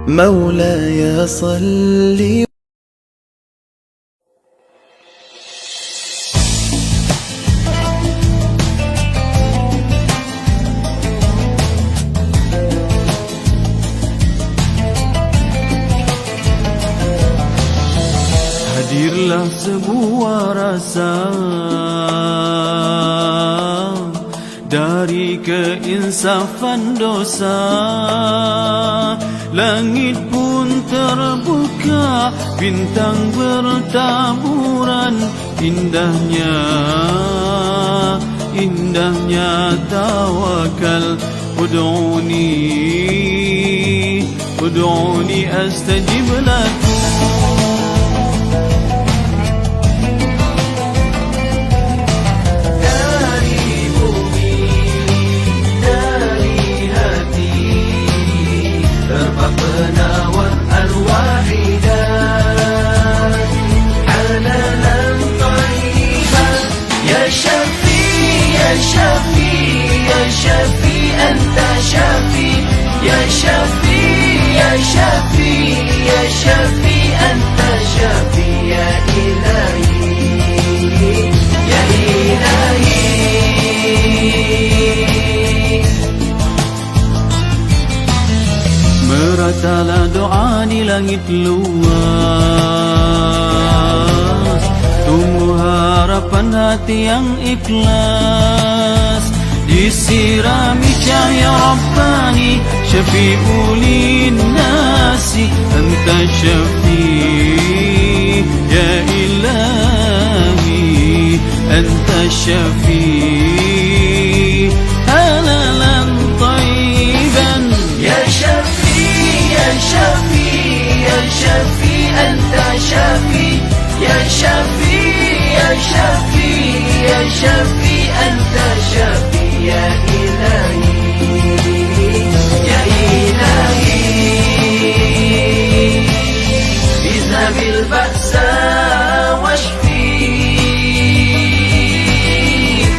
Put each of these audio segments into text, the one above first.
مولاي صل. Hadirlah sebuah rasa dari keinsafan dosa. Langit pun terbuka, bintang bertaburan. Indahnya, indahnya tawakal. Ud'uni, ud'uni astajib lakum. penawar al-wahidat halalan tayyiban ya syafi ya syafi ya syafi anta syafi ya syafi ya syafi ya syafi anta syafi ya ilahi ya ilahi. Meratalah doa di langit luas, tumbuh harapan hati yang ikhlas. Disirami cahaya Rabbani, syafi'ul linnasi. Anta syafi' ya ilahi, anta syafi' halalan tayyiban ya syafi ya syafi ya syafi anta syafi ya syafi ya syafi ya syafi anta syafi ya ilahi ya ilahi. Izhabil ba'sa washfi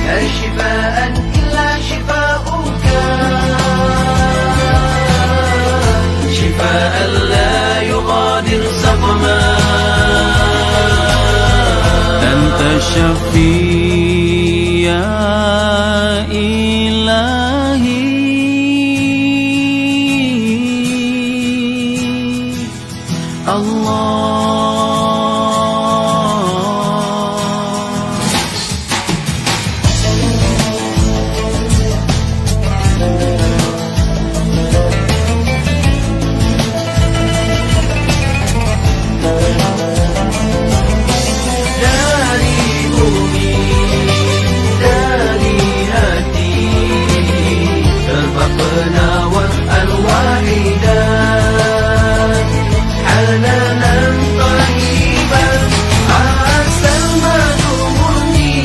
la shifaan illa shifauka shifaan la yughadir saqama. Anta syafi' ya ilahi, Allah. penawar al-wahidat halalan tayyiban asal madu murni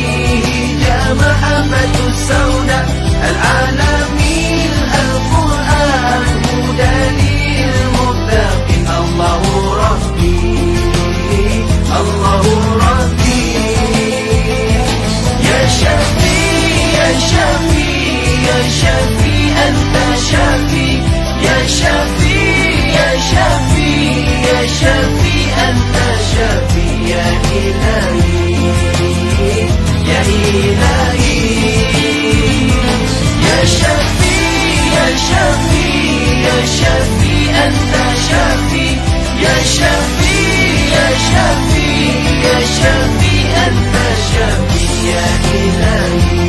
jamahabatus sauda al-alamil al-Quran hudalil muttaqin. Allahu Rabbi Allahu Rabbi ya syafi ya syafi ya syafi anta syafi ya syafi ya syafi ya syafi anta syafi ya ilahi ya ilahi ya syafi ya syafi ya syafi anta syafi ya syafi ya syafi ya syafi anta syafi ya ilahi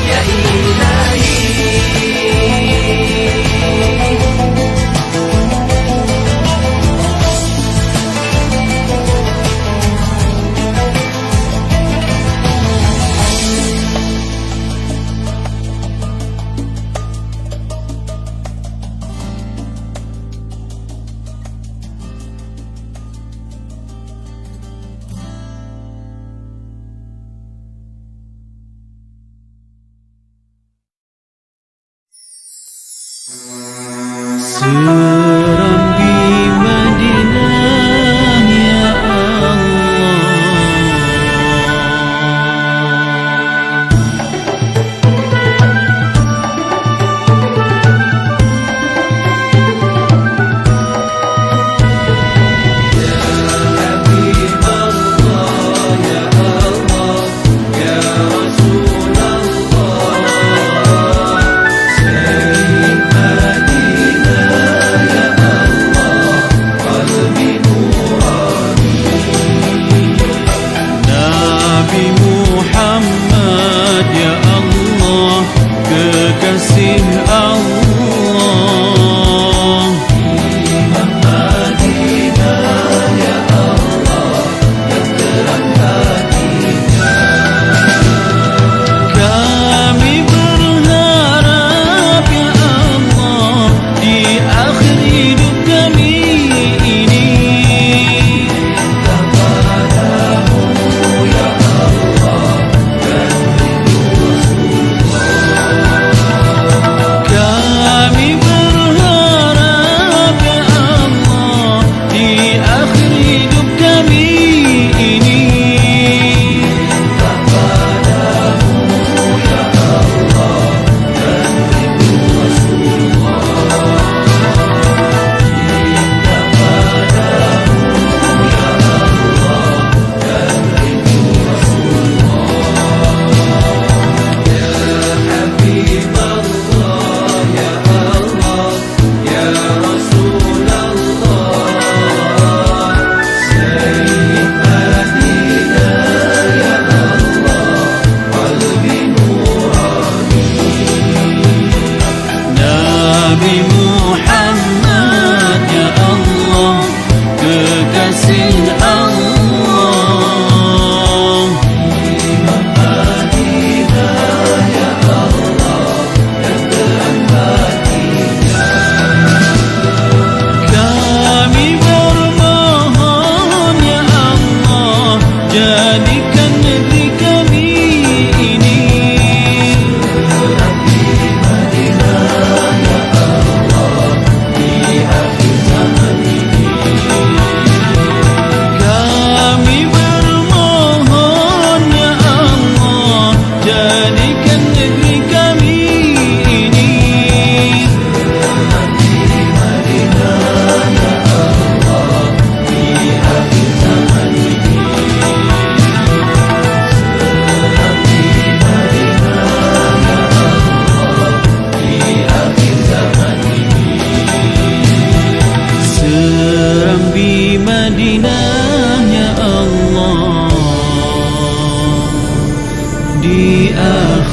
ya ilahi.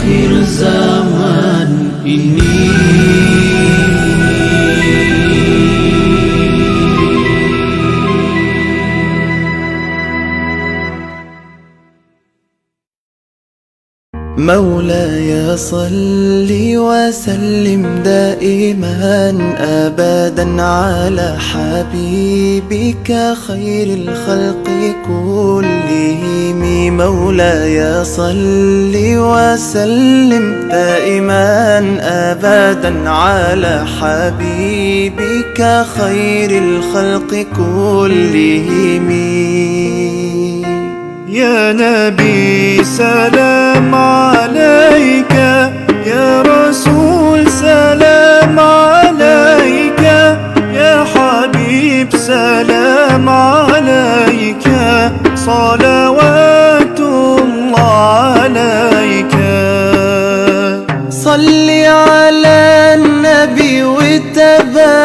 akhir zaman ini. مولاي صل وسلم دائما أبدا على حبيبك خير الخلق كلهم. مولاي صل وسلم دائما أبدا على حبيبك خير الخلق كلهم. يا نبي سلام عليك، يا رسول سلام عليك، يا حبيب سلام عليك، صلوات الله عليك. صل على النبي وتبسم،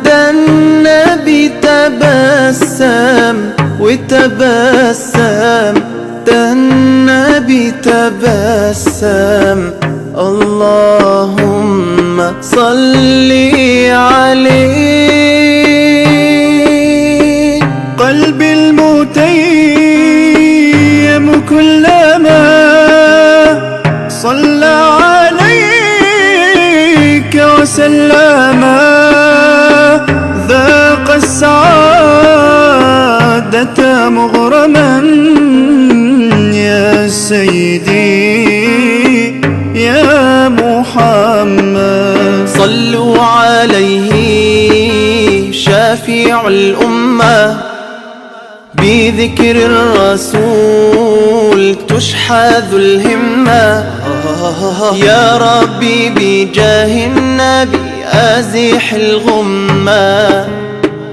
ده النبي تبسم وتبسم، ده النبي تبسم. اللهم صل عليه. قلبي المتيم كلما صلى عليك وسلم ذاق السعادة مغرما. يا سيدي يا محمد صلوا عليه شافع الأمة، بذكر الرسول تشحذ الهمة. يا ربي بجاه النبي أزح الغمة،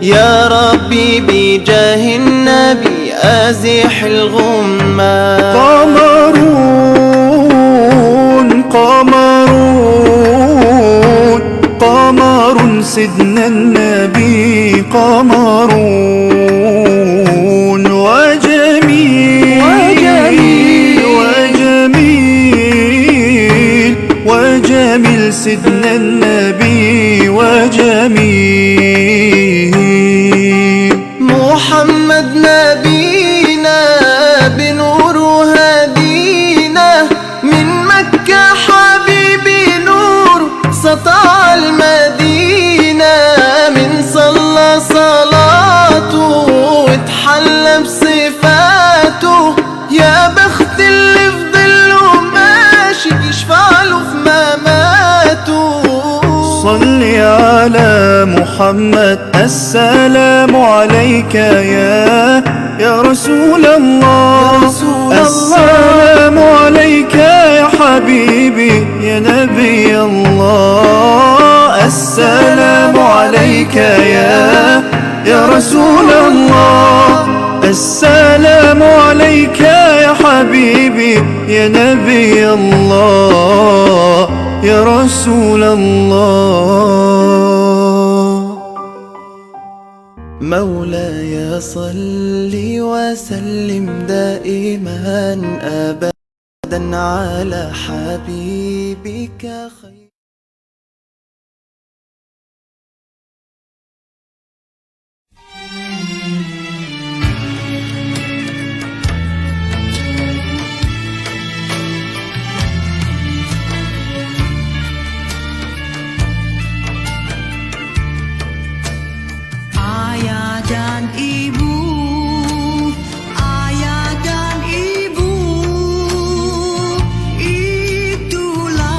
يا ربي بجاه النبي أزح الغمة. قمرون قمرون قمر سيدنا النبي، قمرون وجميل وجميل وجميل سيدنا النبي وجميل. محمد نبينا بنور هدينا، من مكة حبيبي نور سطع المدينة. من صلى صلاته واتحلى بصفاته، يا بخت اللي في ظله ماشي يشفع له في مماته. صل على محمد السلام عليك يا رسول الله. السلام عليك يا حبيبي يا نبي الله. السلام عليك يا رسول الله. السلام عليك يا حبيبي يا نبي الله يا رسول الله. مولاي صل وسلم دائما أبدا على حبيبك خير. Ayah dan ibu, ayah dan ibu, itulah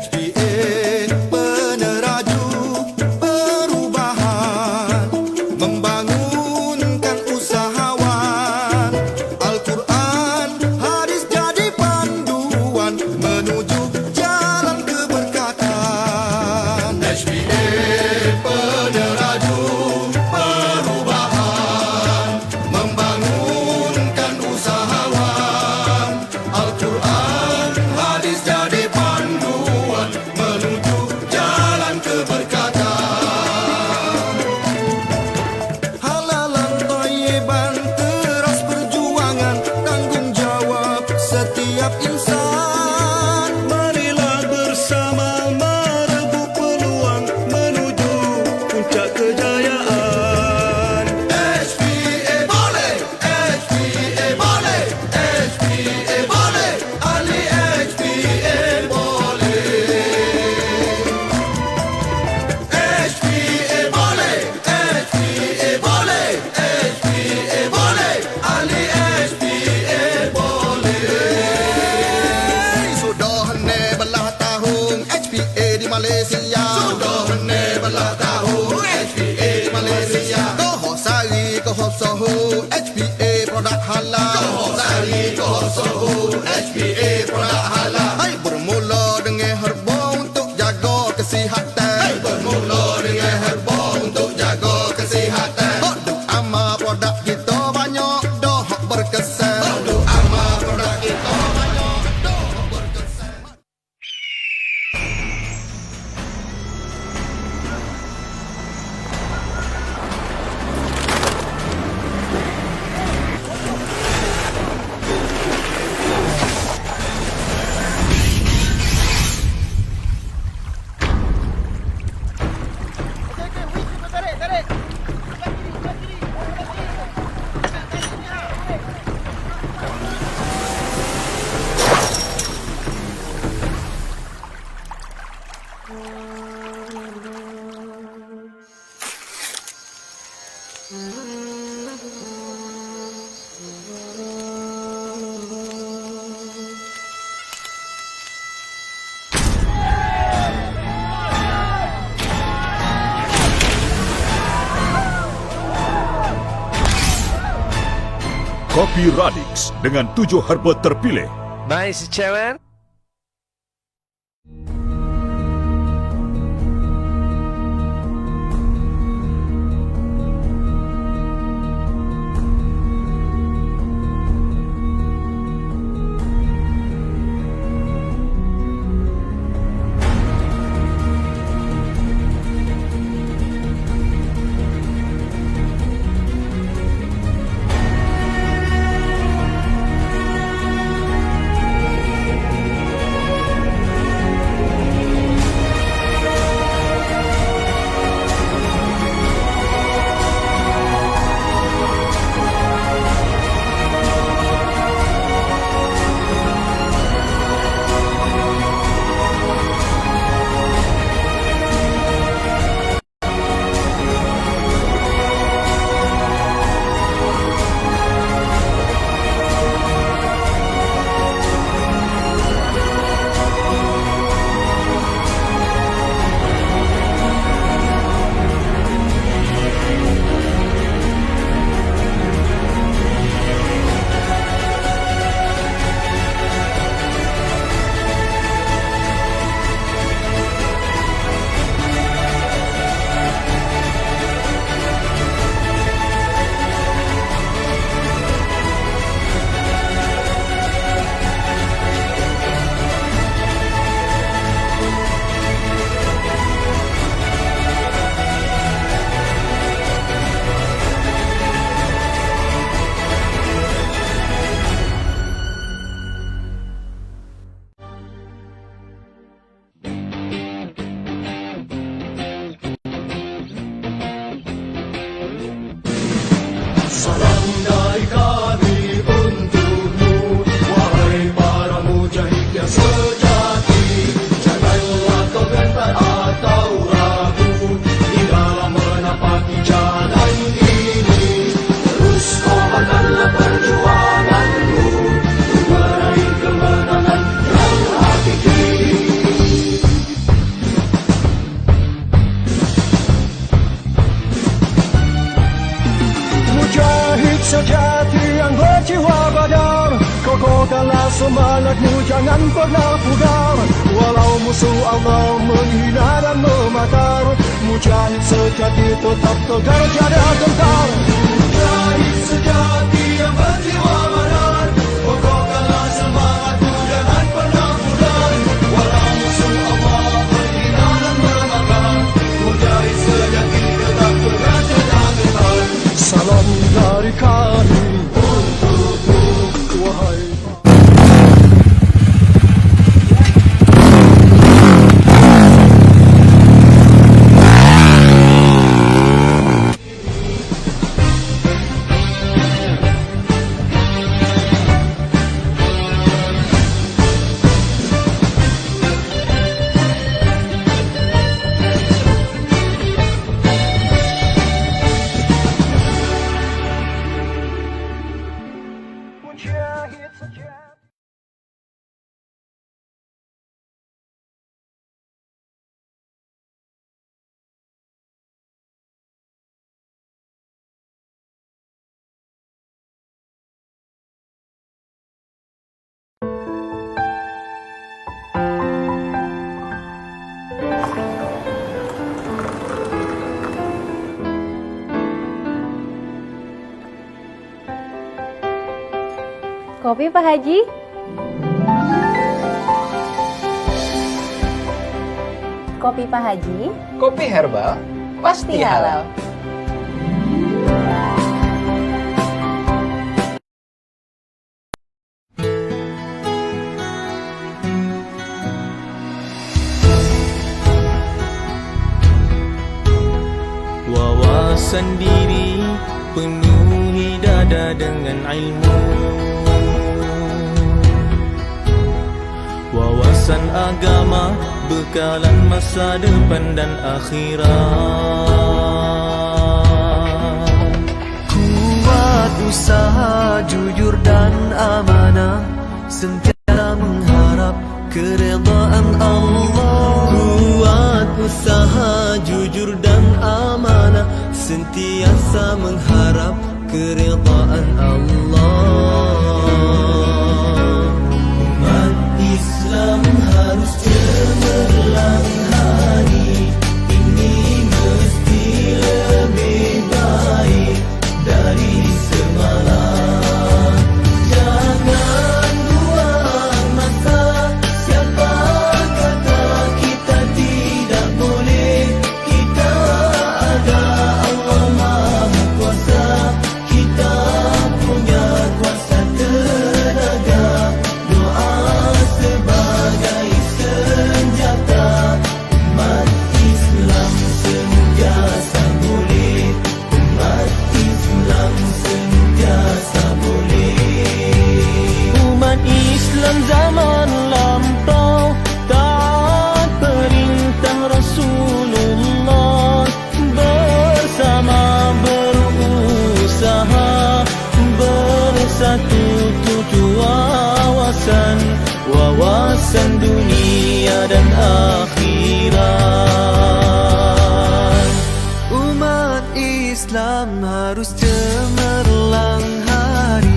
HPA peneraju perubahan, membangunkan usahawan. Al-Quran hadis jadi panduan menuju jalan keberkatan. HPA peneraju perubahan, membangunkan usahawan. Al-Quran hadis jadi panduan menuju jalan keberkatan. Halalan thayyiban teras perjuangan, tanggung jawab setiap insan. Marilah bersama merebut peluang menuju puncak kejayaan. HPA boleh, HPA boleh, HPA boleh, ahli HPA boleh. HPA boleh, HPA boleh, HPA boleh, ahli HPA boleh. Sudah hene belah tahun HPA di Malaysia. Sudah hene belah tahun HPA di Malaysia. Kohor sari, kohor sohu, HPA produk halal. Kohor sari, kohor sohu, HPA produk halal. Hai, bermula dengan herba untuk jaga kesihatan. Hai, bermula dengan herba untuk jaga kesihatan. Duk amal produk kita banyak dah berkesan. Duk amal produk kita banyak dah berkesan. Kopi Radix dengan 7 herba terpilih. Nice, Chairman. semangatmu jangan pernah pudar. Walau musuh Allah menghina dan memakar, mujahid sejati tetap tegar tiada gentar. Mujahid sejati yang berjiwa badan, kokohkanlah semangatmu jangan pernah pudar. Walau musuh Allah menghina dan memakar, mujahid sejati tetap tegar tiada gentar. Salam dari kami untukmu, wahai mujahid sejati. Kopi Pak Haji? Kopi Pak Haji? Kopi herbal pasti halal. Wawasan diri penuhi dada dengan ilmu. Wawasan agama bekalan masa depan dan akhirat. Kuat usaha jujur dan amanah, sentiasa mengharap keredaan Allah. Kuat usaha jujur dan amanah, sentiasa mengharap keredaan Allah. Umat Islam harus cemerlang hari ini, mesti lebih baik dari semalam. Jangan buang masa, siapa kata kita tidak boleh. Kita ada Allah Maha Kuasa, kita punya kuasa tenaga. Doa sebagai senjata, umat Islam sentiasa boleh. Umat Islam sentiasa boleh. Umat Islam zaman lampau taat perintah Rasulullah, bersama berusaha bersatu tujuh wawasan dunia dan akhirat. Umat Islam harus cemerlang hari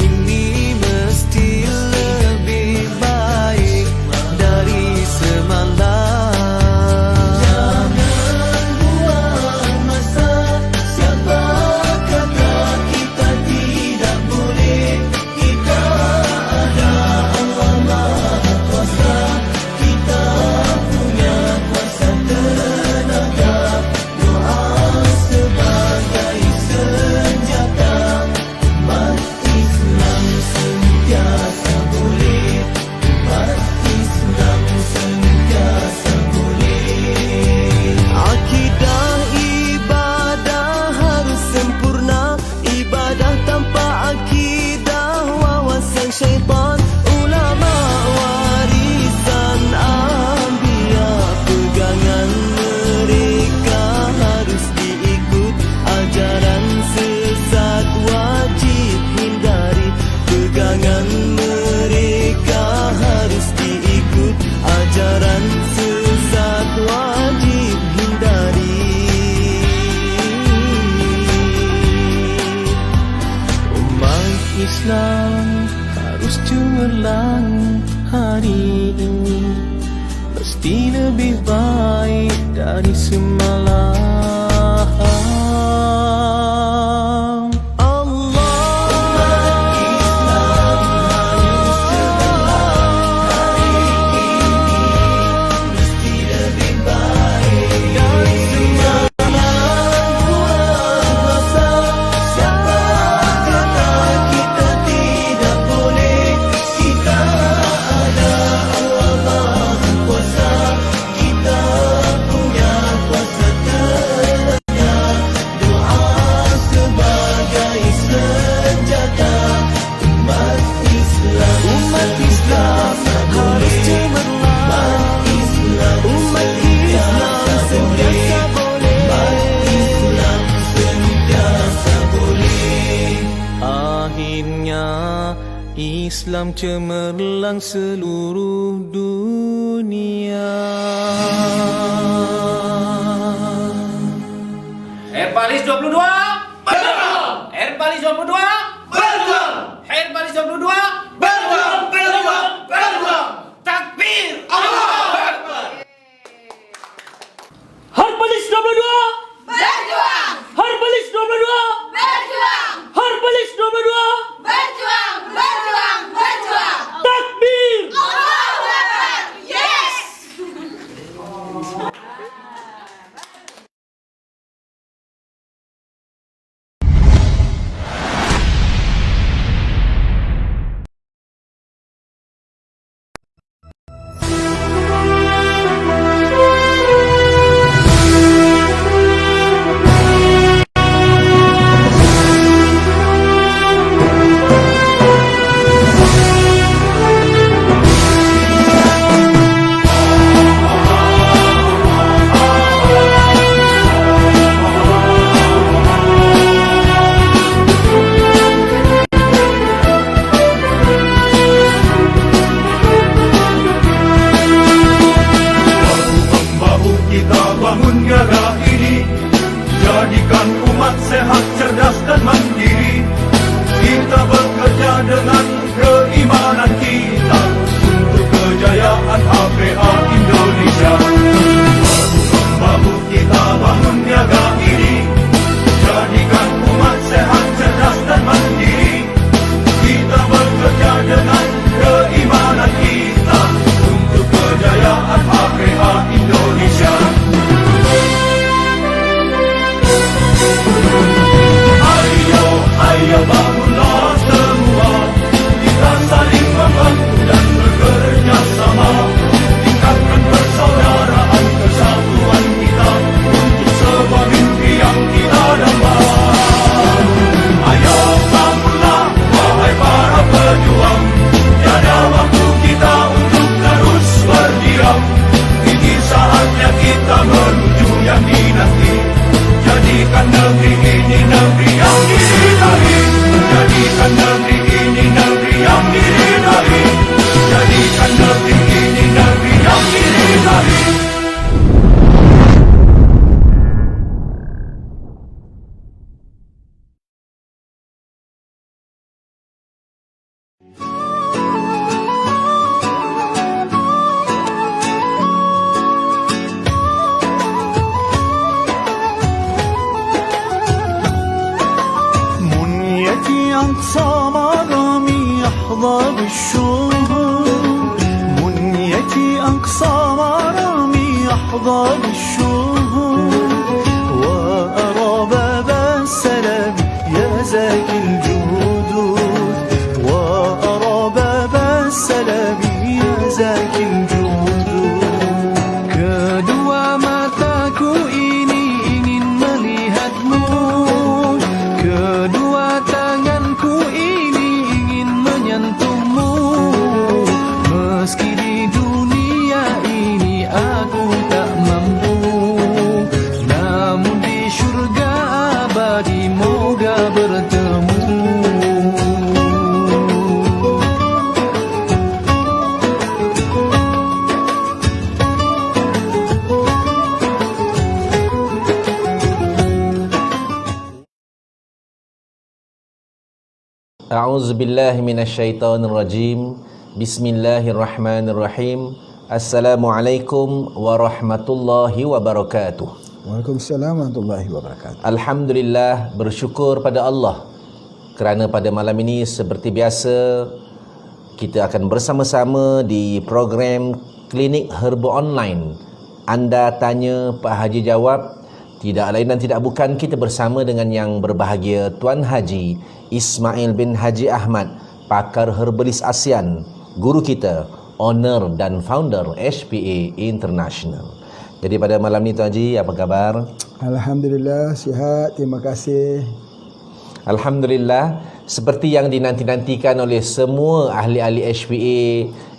ini, mesti lebih baik dari semalam. Jangan buang masa, siapa kata kita tidak boleh. Kita ada Allah Maha Kuasa, kita lebih baik dari semalam. Islam cemerlang seluruh dunia. Herbalis 22 berjuang! Herbalis 22 berjuang! Herbalis 22 berjuang! Berjuang! Berjuang! Takbir! Allahu Akbar! Herbalis 22 Berjuang! Herbalis 22 Berjuang! Herbalis 22 Berjuang! Berjuang! Berjuang! Takbir! Allahu Akbar! Yes! Jadikan umat sehat, cerdas dan mandiri. Kita bekerja dengan keimanan kita untuk kejayaan HPA Indonesia. Bahu kita bangun niaga ini. Jadikan umat sehat, cerdas dan mandiri. Kita bekerja dengan keimanan kita untuk kejayaan HPA Indonesia. Ayo bangunlah semua, kita saling membantu dan bekerja sama. Tingkatkan persaudaraan, kesatuan kita untuk sebuah mimpi yang kita damba. Ayo bangunlah, wahai para pejuang, tiada waktu kita untuk terus berdiam. Ini saatnya kita menuju yang dinanti. Jadikan negeri ini negeri yang diridai. Jadikan negeri ini negeri yang diridai. Jadikan negeri ini negeri yang diridai. أقصى مرامي يحظى بالشهور. منيتي أقصى مرامي يحظى بالشهور. وأرى باب السلام يا زاكي الجهود. وأرى باب السلام يا زاكي الجهود. Kedua mataku ini ingin melihatmu. Kedua tanganku ini ingin menyentuhmu. Meski di dunia ini aku tak mampu, namun di syurga abadi moga bertemu. A'udzubillahi minasyaitonirrajim. Bismillahirrahmanirrahim. Assalamualaikum warahmatullahi wabarakatuh. Waalaikumsalam warahmatullahi wabarakatuh. Alhamdulillah, bersyukur pada Allah kerana pada malam ini seperti biasa kita akan bersama-sama di program Klinik Herba Online. Anda tanya, Pak Haji jawab. Tidak lain dan tidak bukan, kita bersama dengan yang berbahagia Tuan Haji Ismail bin Haji Ahmad, pakar herbalis ASEAN, guru kita, owner dan founder HPA International. Jadi pada malam ni Tuan Haji, apa khabar? Alhamdulillah, sihat, terima kasih. Alhamdulillah, seperti yang dinanti-nantikan oleh semua ahli-ahli HPA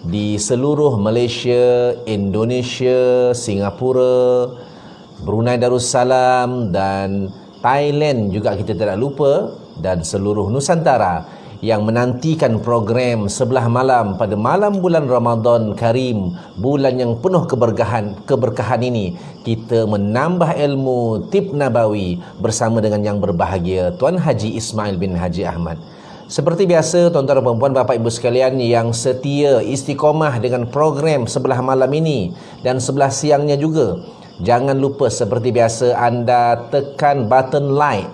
di seluruh Malaysia, Indonesia, Singapura, Brunei Darussalam dan Thailand juga kita tidak lupa, dan seluruh Nusantara yang menantikan program Sebelah Malam pada malam bulan Ramadan Karim, bulan yang penuh keberkahan ini, kita menambah ilmu tib nabawi bersama dengan yang berbahagia Tuan Haji Ismail bin Haji Ahmad. Seperti biasa, tuan-tuan dan puan-puan, bapak ibu sekalian yang setia istiqomah dengan program Sebelah Malam ini dan sebelah siangnya juga, jangan lupa seperti biasa anda tekan button like,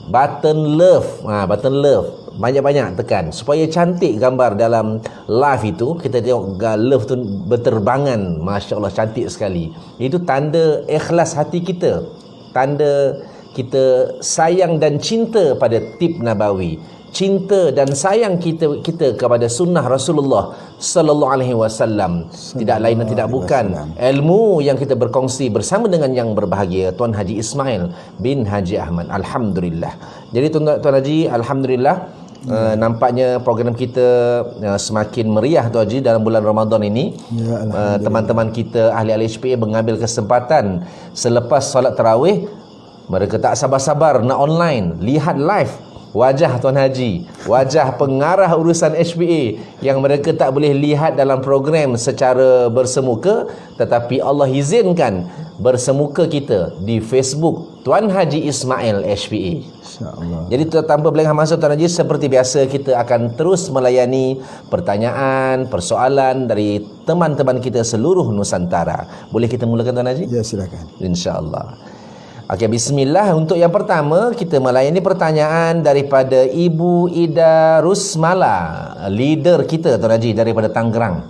button love, button love, banyak-banyak tekan supaya cantik gambar dalam live itu. Kita tengok love tu berterbangan, Masya Allah, cantik sekali. Itu tanda ikhlas hati kita, tanda kita sayang dan cinta pada tib nabawi, cinta dan sayang kita kepada sunnah Rasulullah sallallahu alaihi wasallam. Tidak lain dan tidak bukan ilmu yang kita berkongsi bersama dengan yang berbahagia Tuan Haji Ismail bin Haji Ahmad. Alhamdulillah. Jadi Tuan Haji, alhamdulillah, nampaknya program kita semakin meriah Tuan Haji dalam bulan Ramadan ini. Teman-teman kita ahli-ahli HPA mengambil kesempatan selepas solat tarawih, mereka tak sabar-sabar nak online, lihat live wajah Tuan Haji, wajah pengarah urusan HPA yang mereka tak boleh lihat dalam program secara bersemuka, tetapi Allah izinkan bersemuka kita di Facebook Tuan Haji Ismail HPA. InsyaAllah. Jadi tanpa berlengah masa Tuan Haji, seperti biasa kita akan terus melayani pertanyaan, persoalan dari teman-teman kita seluruh Nusantara. Boleh kita mulakan Tuan Haji? Ya, silakan. InsyaAllah. Okey, bismillah. Untuk yang pertama, kita melayani pertanyaan daripada Ibu Ida Rusmala, leader kita Tuan Haji daripada Tangerang.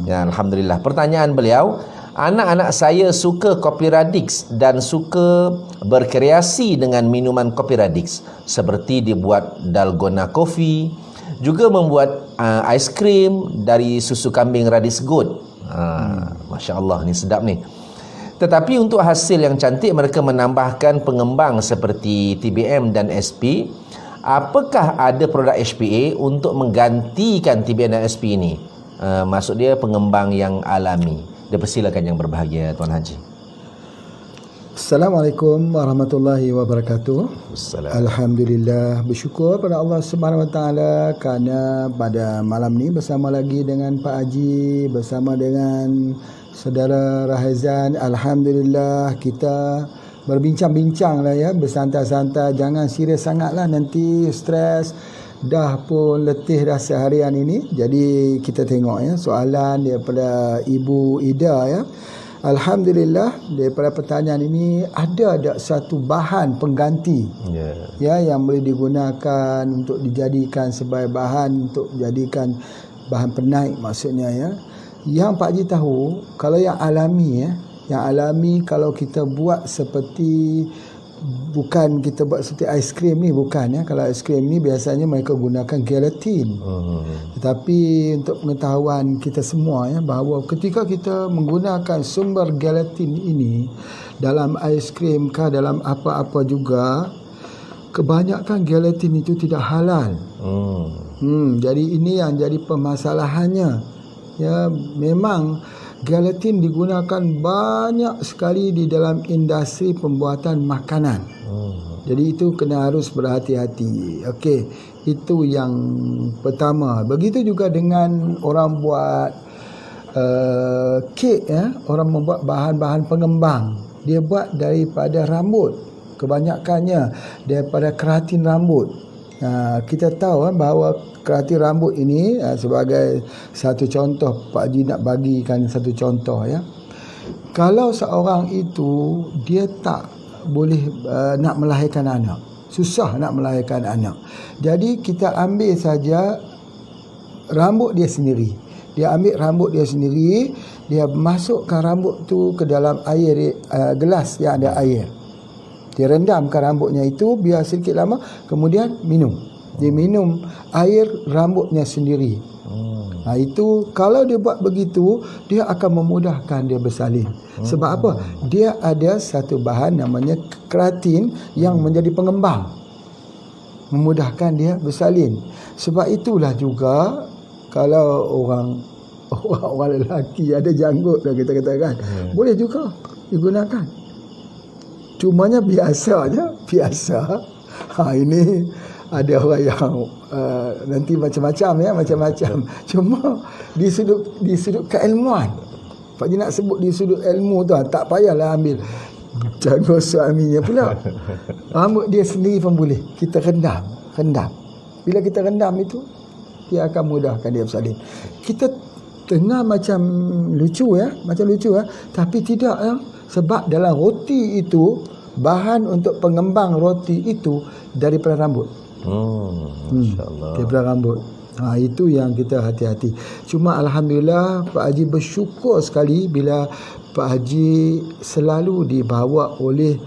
Ya, alhamdulillah. Pertanyaan beliau, anak-anak saya suka kopi Radix dan suka berkreasi dengan minuman kopi Radix, seperti dibuat dalgona coffee, juga membuat aiskrim dari susu kambing Radix Gold. Masya Allah, ni sedap ni. Tetapi untuk hasil yang cantik, mereka menambahkan pengembang seperti TBM dan SP. Apakah ada produk HPA untuk menggantikan TBM dan SP ini? Maksud dia pengembang yang alami. Dipersilakan yang berbahagia Tuan Haji. Assalamualaikum warahmatullahi wabarakatuh. Alhamdulillah, bersyukur pada Allah Subhanahu Wa Taala kerana pada malam ni bersama lagi dengan Pak Haji, bersama dengan Saudara Rahizan. Alhamdulillah, kita berbincang-bincang lah ya, bersantai-santai, jangan serius sangat lah, nanti stres, dah pun letih dah seharian ini. Jadi kita tengok ya soalan daripada Ibu Ida ya. Alhamdulillah, daripada pertanyaan ini ada satu bahan pengganti ya yang boleh digunakan untuk dijadikan sebagai bahan untuk jadikan bahan penaik maksudnya ya. Yang Pak Haji tahu, kalau yang alami ya, yang alami kalau kita buat seperti, bukan kita buat seperti aiskrim ni, bukan ya. Kalau aiskrim ni biasanya mereka gunakan gelatin. Tetapi untuk pengetahuan kita semua ya, bahawa ketika kita menggunakan sumber gelatin ini dalam aiskrim kah, dalam apa-apa juga, kebanyakan gelatin itu tidak halal. Jadi ini yang jadi permasalahannya. Ya, memang gelatin digunakan banyak sekali di dalam industri pembuatan makanan. Jadi itu kena harus berhati-hati. Okey, itu yang pertama. Begitu juga dengan orang buat kek ya, orang membuat bahan-bahan pengembang. Dia buat daripada rambut, kebanyakannya daripada keratin rambut. Kita tahu bahawa keratin rambut ini sebagai satu contoh, Pak Haji nak bagikan satu contoh ya. Kalau seorang itu dia tak boleh nak melahirkan anak, susah nak melahirkan anak, jadi kita ambil saja rambut dia sendiri. Dia ambil rambut dia sendiri, dia masukkan rambut tu ke dalam air, gelas yang ada air. Dia rendamkan rambutnya itu biar sedikit lama, kemudian minum. Dia minum air rambutnya sendiri. Itu kalau dia buat begitu, dia akan memudahkan dia bersalin. Sebab apa? Dia ada satu bahan namanya keratin yang menjadi pengembang, memudahkan dia bersalin. Sebab itulah juga kalau orang lelaki ada janggut dah kita katakan, boleh juga digunakan. Cumanya biasa. Ini ada orang yang nanti macam-macam ya, macam-macam. Cuma di sudut keilmuan, Pak Haji nak sebut di sudut ilmu tu, tak payahlah ambil janggut suaminya pula. Rambut dia sendiri pun boleh kita rendam. Bila kita rendam itu, dia akan mudahkan dia bersalin. Kita tengah macam lucu ya, tapi tidak ya. Sebab dalam roti itu, bahan untuk pengembang roti itu daripada rambut. Masya-Allah. Daripada rambut. Itu yang kita hati-hati. Cuma alhamdulillah Pak Haji bersyukur sekali bila Pak Haji selalu dibawa oleh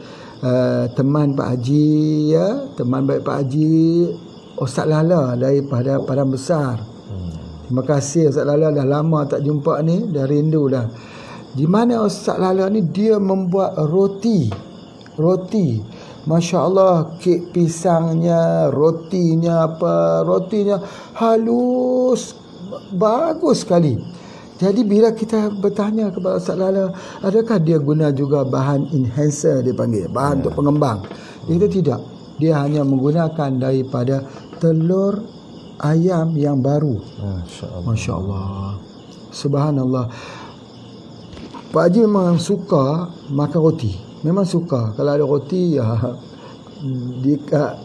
teman Pak Haji ya, teman baik Pak Haji Ustaz Lala daripada Padang Besar. Terima kasih Ustaz Lala, dah lama tak jumpa ni, dah rindu dah. Di mana Ustaz Lala ni dia membuat roti. Masya Allah, kek pisangnya, rotinya halus, bagus sekali. Jadi bila kita bertanya kepada Ustaz Lala, adakah dia guna juga bahan enhancer, dia panggil, bahan untuk pengembang? Itu tidak. Dia hanya menggunakan daripada telur ayam yang baru. Masya Allah. Subhanallah. Pak Haji memang suka makan roti. Memang suka. Kalau ada roti ya,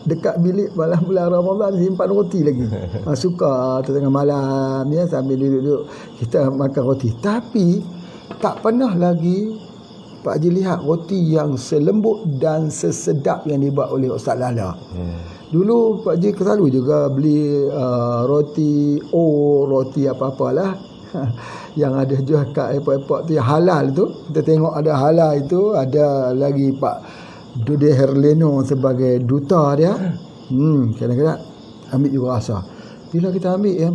dekat bilik malam bulan Ramadan simpan roti lagi. Suka tengah malam ya, sambil duduk kita makan roti. Tapi tak pernah lagi Pak Haji lihat roti yang selembut dan sesedap yang dibuat oleh Ustaz Lala. Dulu Pak Haji selalu juga beli roti apa-apalah yang ada jual kat airport tu yang halal tu. Kita tengok ada halal itu, ada lagi Pak Dude Herleno sebagai duta dia. Kadang-kadang ambil juga rasa. Bila kita ambil ya,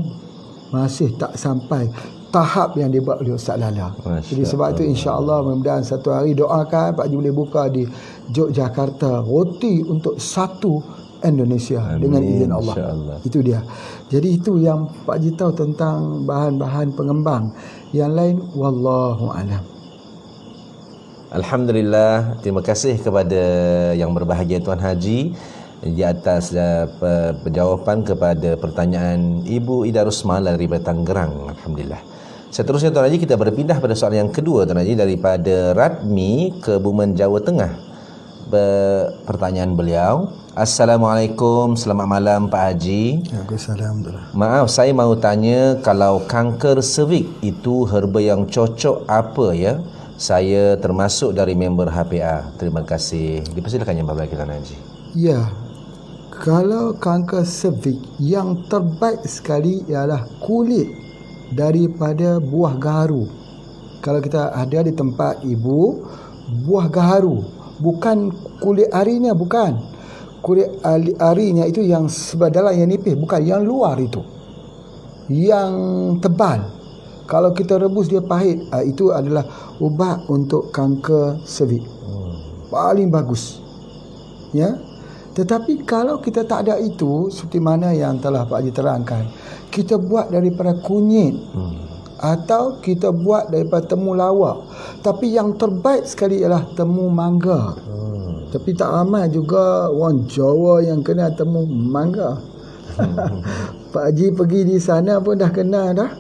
masih tak sampai tahap yang dibuat oleh Ustaz Lala. Jadi sebab itu insya-Allah mudah-mudahan satu hari doakan Pak Haji boleh buka di Yogyakarta roti untuk satu Indonesia. Amin, dengan izin Allah. Itu dia. Jadi itu yang Pak Haji tahu tentang bahan-bahan pengembang. Yang lain wallahu alam. Alhamdulillah, terima kasih kepada yang berbahagia Tuan Haji di atas jawapan kepada pertanyaan Ibu Ida Rusmal dari Tangerang. Alhamdulillah. Seterusnya Tuan Haji, kita berpindah pada soalan yang kedua Tuan Haji, daripada Radmi ke Bumen, Jawa Tengah. Pertanyaan beliau, Assalamualaikum, selamat malam Pak Haji. Waalaikumsalam. Maaf, saya mahu tanya, kalau kanker cervix itu herba yang cocok apa ya? Saya termasuk dari member HPA. Terima kasih. Dipersilakan yang berbagi Tuan Haji. Ya, kalau kanker cervix yang terbaik sekali ialah kulit daripada buah gaharu. Kalau kita ada di tempat ibu, buah gaharu, bukan kulit arinya, bukan. Kulit arinya itu yang sebelah dalam yang nipis, bukan yang luar itu. Yang tebal. Kalau kita rebus dia pahit, itu adalah ubat untuk kanker cervix. Paling bagus. Ya. Tetapi kalau kita tak ada itu, seperti mana yang telah Pak Haji terangkan, kita buat daripada kunyit atau kita buat daripada temu lawak. Tapi yang terbaik sekali ialah temu mangga. Tapi tak ramai juga orang Jawa yang kena temu mangga. Pak Haji pergi di sana pun dah kenal dah.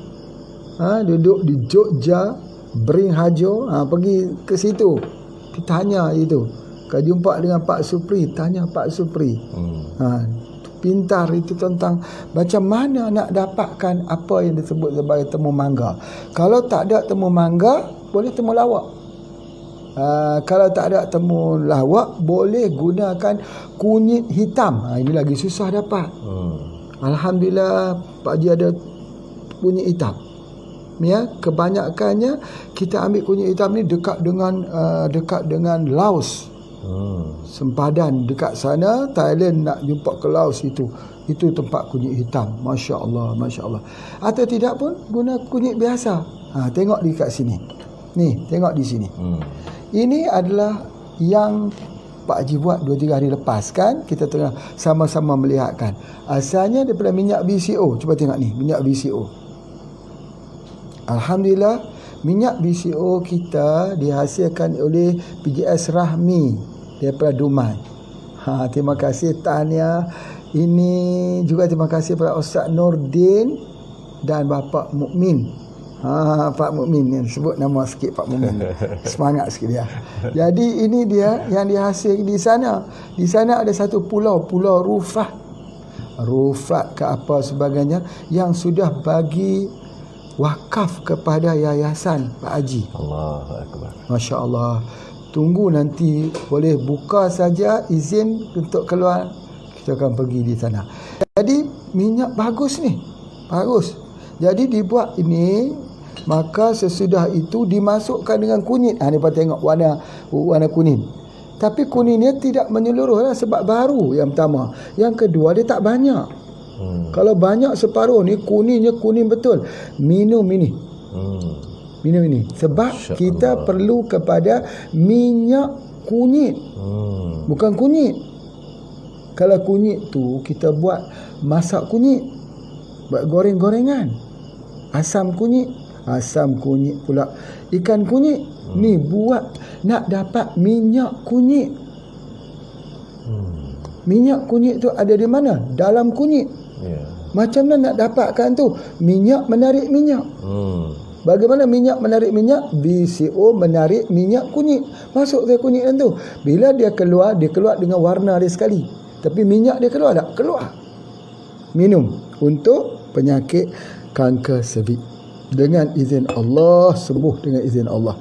Duduk di Jogja, Bering Hajo, pergi ke situ. Tanya itu. Kalau jumpa dengan Pak Supri, tanya Pak Supri. pintar, itu tentang macam mana nak dapatkan apa yang disebut sebagai temu mangga. Kalau tak ada temu mangga, boleh temu lawak. Kalau tak ada temu lawak, boleh gunakan kunyit hitam. Ini lagi susah dapat. Alhamdulillah Pak Haji ada kunyit hitam. Ya, kebanyakannya kita ambil kunyit hitam ni dekat dengan Laos. Sempadan dekat sana, Thailand nak jumpa ke Laos itu tempat kunyit hitam. Masya Allah, Masya Allah. Atau tidak pun guna kunyit biasa. Tengok di kat sini. Ni, tengok di sini. Ini adalah yang Pak Haji buat 2-3 hari lepas kan. Kita tengah sama-sama melihatkan. Asalnya daripada minyak BCO. Cuba tengok ni, minyak BCO. Alhamdulillah, minyak BCO kita dihasilkan oleh PJS Rahmi daripada Dumai. Terima kasih, tahniah. Ini juga terima kasih kepada Ustaz Nordin dan Bapak Mukmin. Pak Mukmin yang sebut nama sikit, Pak Mukmin. Semangat sikit dia. Jadi ini dia yang dihasil di sana. Di sana ada satu pulau, Pulau Rufat ke apa sebagainya, yang sudah bagi wakaf kepada yayasan Pak Haji. Allahu Akbar. Masya Allah. Tunggu nanti boleh buka saja izin untuk keluar, kita akan pergi di sana. Jadi minyak bagus ni, bagus. Jadi dibuat ini, maka sesudah itu dimasukkan dengan kunyit. Ni tengok warna kuning. Tapi kuningnya tidak menyeluruh lah, sebab baru yang pertama. Yang kedua, dia tak banyak. Kalau banyak separuh ni, kuningnya kuning betul. Minum ini. Minum ini. Sebab kita perlu kepada minyak kunyit. Bukan kunyit. Kalau kunyit tu kita buat masak kunyit, buat goreng-gorengan. Asam kunyit pula. Ikan kunyit. Ni buat nak dapat minyak kunyit. Minyak kunyit tu ada di mana? Dalam kunyit. Macam mana nak dapatkan tu? Minyak menarik minyak. Bagaimana minyak menarik minyak? BCO menarik minyak kunyit. Masuk ke kunyit tu. Bila dia keluar dengan warna dia sekali. Tapi minyak dia keluar tak? Keluar. Minum untuk penyakit kanker cervix. Dengan izin Allah, sembuh dengan izin Allah.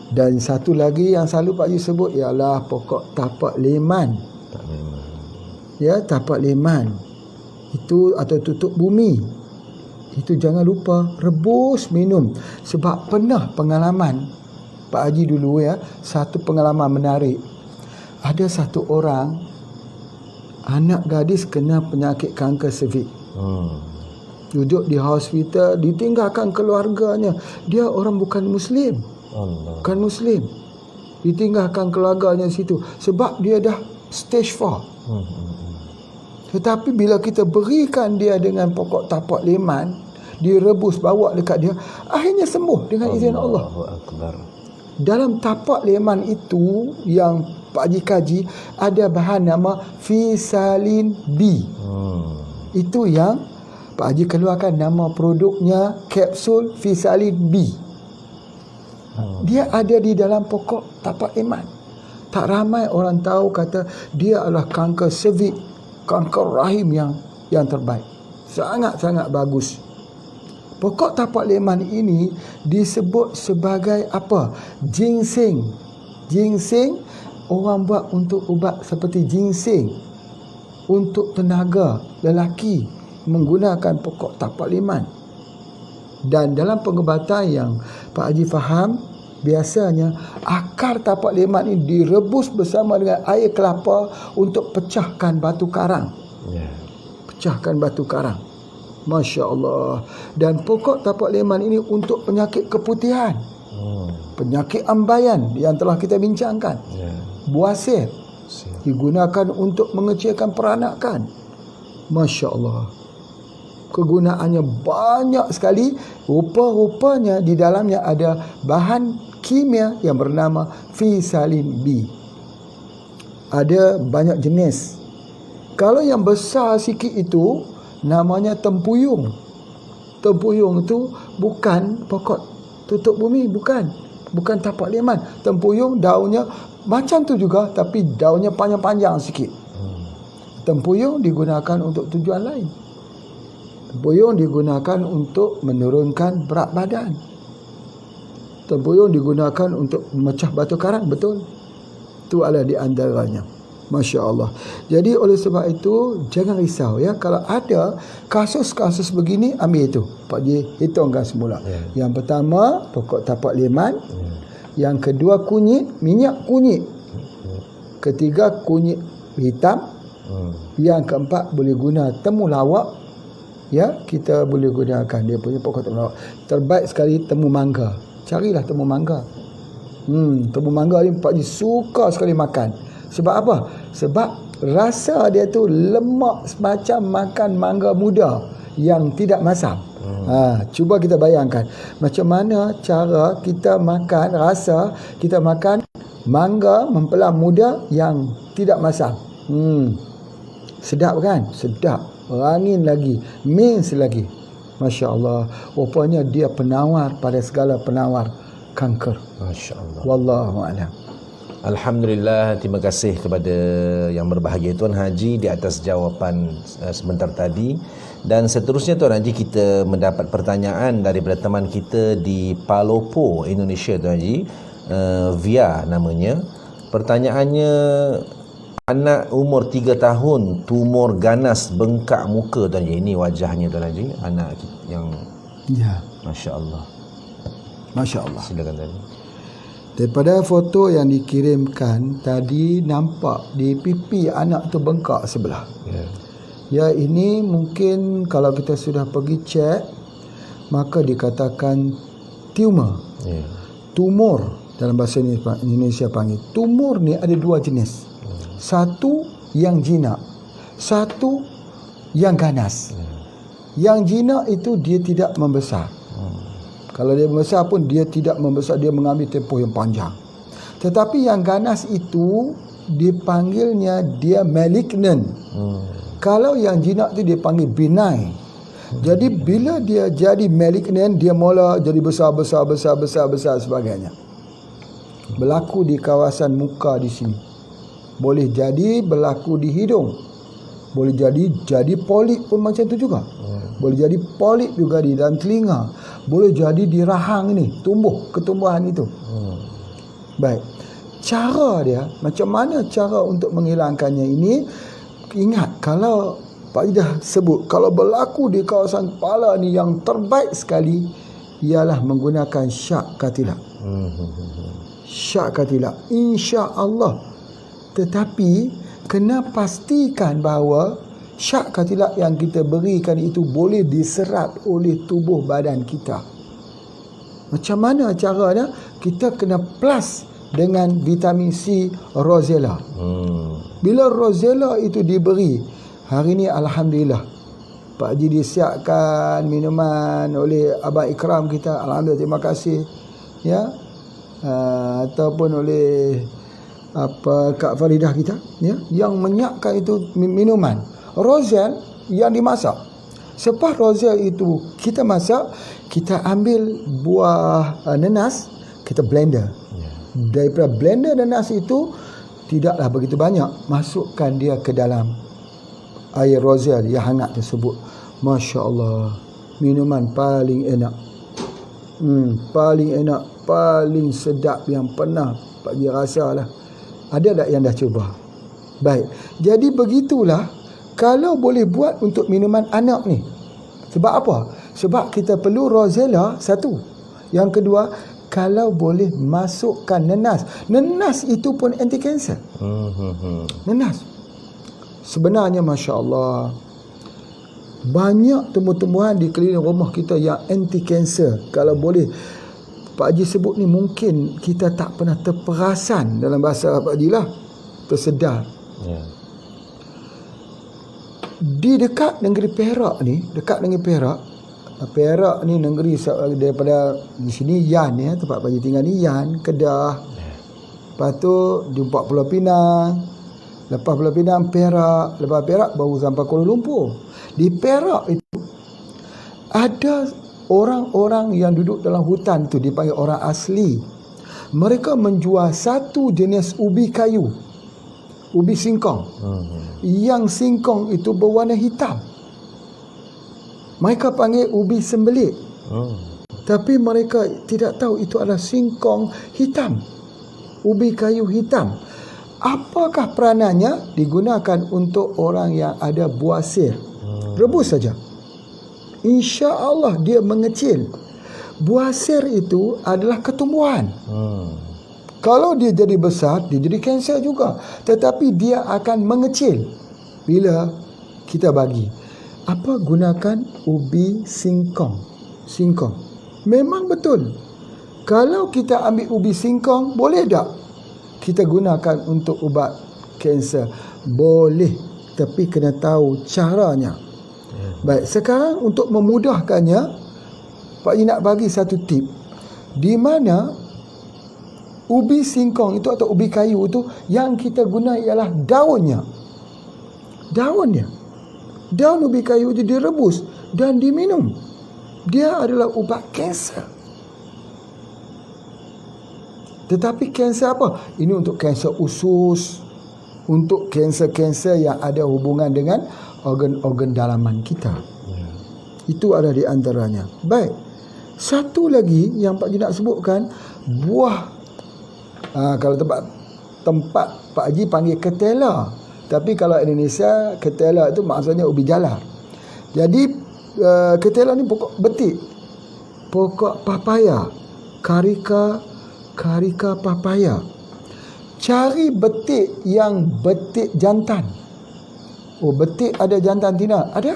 Dan satu lagi yang selalu Pak Haji sebut ialah pokok tapak leman. Ya, tapak leman. Itu atau tutup bumi. Itu jangan lupa rebus minum. Sebab pernah pengalaman Pak Haji dulu ya, satu pengalaman menarik. Ada satu orang, anak gadis kena penyakit kanker cervix. Duduk di hospital, ditinggalkan keluarganya. Dia orang bukan Muslim. Bukan Muslim. Ditinggalkan keluarganya situ. Sebab dia dah stage 4. Tetapi bila kita berikan dia dengan pokok tapak leman, direbus bawa dekat dia, akhirnya sembuh dengan izin Allah. Dalam tapak leman itu yang Pak Haji kaji, ada bahan nama Fisalin B. Itu yang Pak Haji keluarkan nama produknya, kapsul Fisalin B. Dia ada di dalam pokok tapak leman. Tak ramai orang tahu, kata dia adalah kanker cervix, kanker rahim yang terbaik. Sangat-sangat bagus. Pokok tapak leman ini disebut sebagai apa? Ginseng. Ginseng orang buat untuk ubat seperti ginseng. Untuk tenaga lelaki menggunakan pokok tapak leman. Dan dalam pengobatan yang Pak Haji faham, biasanya akar tapak leman ini direbus bersama dengan air kelapa untuk pecahkan batu karang. Pecahkan batu karang. Masya Allah. Dan pokok tapak leman ini untuk penyakit keputihan, penyakit ambayan yang telah kita bincangkan, buasir, digunakan untuk mengecilkan peranakan. Masya Allah. Kegunaannya banyak sekali. Rupa-rupanya di dalamnya ada bahan kimia yang bernama Fisalin B. Ada banyak jenis. Kalau yang besar sikit itu namanya tempuyung. Tempuyung itu bukan pokok tutup bumi, bukan tapak leman. Tempuyung daunnya macam tu juga, tapi daunnya panjang-panjang sikit. Tempuyung digunakan untuk tujuan lain. Tempuyung digunakan untuk menurunkan berat badan. Tempuyung digunakan untuk memecah batu karang, betul? Itu adalah di antaranya. Masya Allah. Jadi oleh sebab itu jangan risau ya. Kalau ada kasus-kasus begini, ambil itu. Pak Haji hitungkan semula. Yang pertama pokok tapak leman. Yang kedua kunyit, minyak kunyit. Ketiga kunyit hitam. Yang keempat boleh guna temulawak. Ya, kita boleh gunakan dia punya pokok temulawak. Terbaik sekali temu mangga. Carilah temu mangga. Temu mangga ni Pak Haji suka sekali makan. Sebab apa? Sebab rasa dia tu lemak semacam makan mangga muda yang tidak masam. Cuba kita bayangkan macam mana cara kita makan, rasa kita makan mangga mempelam muda yang tidak masam. Sedap kan? Sedap. Rangin lagi, mins lagi. Masya Allah. Rupanya dia penawar pada segala penawar kanker. Masya Allah. Wallahu a'lam. Alhamdulillah, terima kasih kepada yang berbahagia Tuan Haji di atas jawapan sebentar tadi. Dan seterusnya Tuan Haji, kita mendapat pertanyaan daripada teman kita di Palopo, Indonesia Tuan Haji. Via namanya. Pertanyaannya, anak umur 3 tahun tumor ganas bengkak muka Tuan Haji. Ini wajahnya Tuan Haji, anak yang Masya Allah. Masya Allah. Silakan Tuan Haji. Daripada foto yang dikirimkan tadi, nampak di pipi anak tu bengkak sebelah. Ya, ini mungkin kalau kita sudah pergi cek, maka dikatakan tumor. Tumor dalam bahasa Indonesia panggil. Tumor ni ada 2 jenis. Satu yang jinak, satu yang ganas. Yang jinak itu dia tidak membesar. Kalau dia membesar pun dia tidak membesar, dia mengambil tempoh yang panjang. Tetapi yang ganas itu dipanggilnya dia malignant. Kalau yang jinak tu dia panggil benign. Jadi bila dia jadi malignant, dia mula jadi besar sebagainya. Berlaku di kawasan muka di sini. Boleh jadi berlaku di hidung. Boleh jadi polip pun macam tu juga. Boleh jadi polip juga di dalam telinga. Boleh jadi di rahang ni, tumbuh ketumbuhan itu. Baik. Cara dia, macam mana cara untuk menghilangkannya ini? Ingat, kalau Pak Haji dah sebut, kalau berlaku di kawasan kepala ni yang terbaik sekali ialah menggunakan syak katilak. Syak katilak, insya-Allah. Tetapi kena pastikan bahawa syak katilak yang kita berikan itu boleh diserap oleh tubuh badan kita. Macam mana caranya? Kita kena plus dengan vitamin C Rosella. Bila Rosella itu diberi, hari ini alhamdulillah Pak Haji disiapkan minuman oleh Abang Ikram kita, alhamdulillah, terima kasih ya. Ataupun oleh Kak Faridah kita ya, yang menyiapkan itu minuman Rosel yang dimasak. Selepas Rosel itu kita masak, kita ambil buah nenas, kita blender. Daripada blender nenas itu tidaklah begitu banyak, masukkan dia ke dalam air Rosel yang hangat tersebut. Masya Allah, minuman paling enak. Paling enak, paling sedap yang pernah Pak Haji rasa lah. Ada tak yang dah cuba? Baik, jadi begitulah. Kalau boleh buat untuk minuman anak ni. Sebab apa? Sebab kita perlu Rosella, satu. Yang kedua, kalau boleh masukkan nenas. Nenas itu pun anti kanser. Nenas. Sebenarnya Masya Allah, banyak tumbuh-tumbuhan di keliling rumah kita yang anti kanser. Kalau boleh Pak Haji sebut ni, mungkin kita tak pernah terperasan dalam bahasa Pak Haji lah, tersedar. Di dekat negeri Perak ni, Perak ni negeri daripada di sini Yan ya, tempat Pak Haji tinggal ni Yan, Kedah. Lepas tu jumpa Pulau Pinang. Lepas Pulau Pinang Perak, lepas Perak baru sampai Kuala Lumpur. Di Perak itu ada orang-orang yang duduk dalam hutan tu, dipanggil orang asli. Mereka menjual satu jenis ubi kayu. Ubi singkong. Yang singkong itu berwarna hitam. Mereka panggil ubi sembelit. Tapi mereka tidak tahu itu adalah singkong hitam. Ubi kayu hitam. Apakah peranannya? Digunakan untuk orang yang ada buasir. Rebus saja. Insya Allah dia mengecil. Buasir itu adalah ketumbuhan. Kalau dia jadi besar, dia jadi kanser juga. Tetapi dia akan mengecil bila kita bagi. Apa gunakan ubi singkong? Singkong. Memang betul. Kalau kita ambil ubi singkong, boleh tak kita gunakan untuk ubat kanser? Boleh. Tapi kena tahu caranya. Baik, sekarang untuk memudahkannya, Pak Haji nak bagi satu tip. Di mana ubi singkong itu atau ubi kayu itu yang kita guna ialah daunnya. Daunnya. Daun ubi kayu itu direbus dan diminum. Dia adalah ubat kanser. Tetapi kanser apa? Ini untuk kanser usus, untuk kanser-kanser yang ada hubungan dengan organ-organ dalaman kita. Itu ada di antaranya. Baik. Satu lagi yang Pak Haji nak sebutkan, buah. Kalau tempat Pak Haji panggil ketela. Tapi kalau Indonesia, ketela itu maksudnya ubi jalar. Jadi ketela ni pokok betik, pokok papaya, karika papaya. Cari betik yang betik jantan. Oh, betik ada jantan tidak? Ada.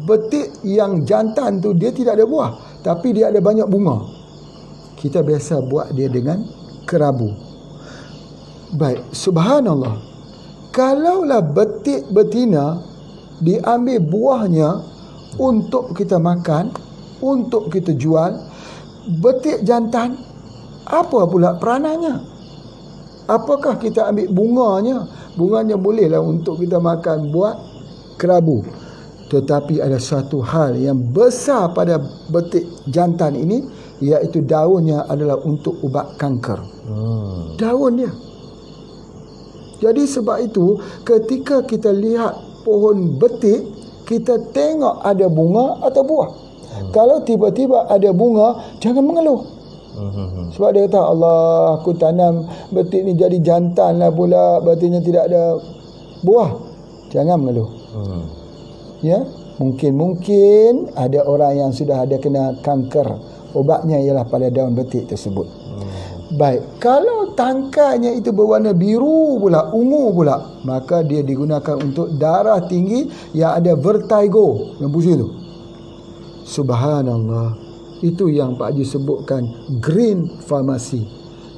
Betik yang jantan tu dia tidak ada buah, tapi dia ada banyak bunga. Kita biasa buat dia dengan kerabu. Baik, subhanallah. Kalaulah betik betina diambil buahnya untuk kita makan, untuk kita jual, betik jantan, apa pula peranannya? Apakah kita ambil bunganya? Bunganya bolehlah untuk kita makan, buat kerabu. Tetapi ada satu hal yang besar pada betik jantan ini, iaitu daunnya adalah untuk ubat kanker. Daun dia. Jadi sebab itu, ketika kita lihat pohon betik, kita tengok ada bunga atau buah. Kalau tiba-tiba ada bunga, jangan mengeluh. Sebab dia kata, Allah, aku tanam betik ni jadi jantan lah pula, betiknya tidak ada buah. Jangan mengeluh. Ya, mungkin ada orang yang sudah ada kena kanker. Obatnya ialah pada daun betik tersebut. Baik, kalau tangkainya itu berwarna biru pula, ungu pula, maka dia digunakan untuk darah tinggi yang ada vertigo, yang pusing tu. Subhanallah. Itu yang Pak Haji sebutkan green pharmacy.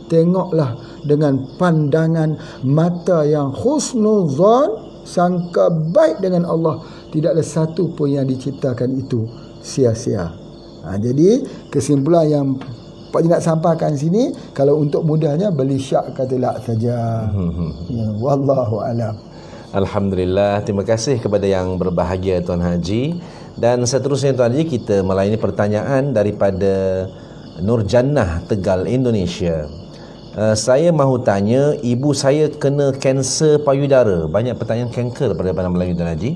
Tengoklah dengan pandangan mata yang husnuzan, sangka baik dengan Allah. Tidak ada satu pun yang diciptakan itu sia-sia. Jadi kesimpulan yang Pak Haji nak sampaikan sini, kalau untuk mudahnya beli syak katelak saja. Ya, wallahu alam. Alhamdulillah, terima kasih kepada yang berbahagia Tuan Haji. Dan seterusnya Tuan Haji, kita melayani pertanyaan daripada Nur Jannah, Tegal, Indonesia. Saya mahu tanya, ibu saya kena kanser payudara. Banyak pertanyaan kanker pada Bandar Melayu Tuan Haji.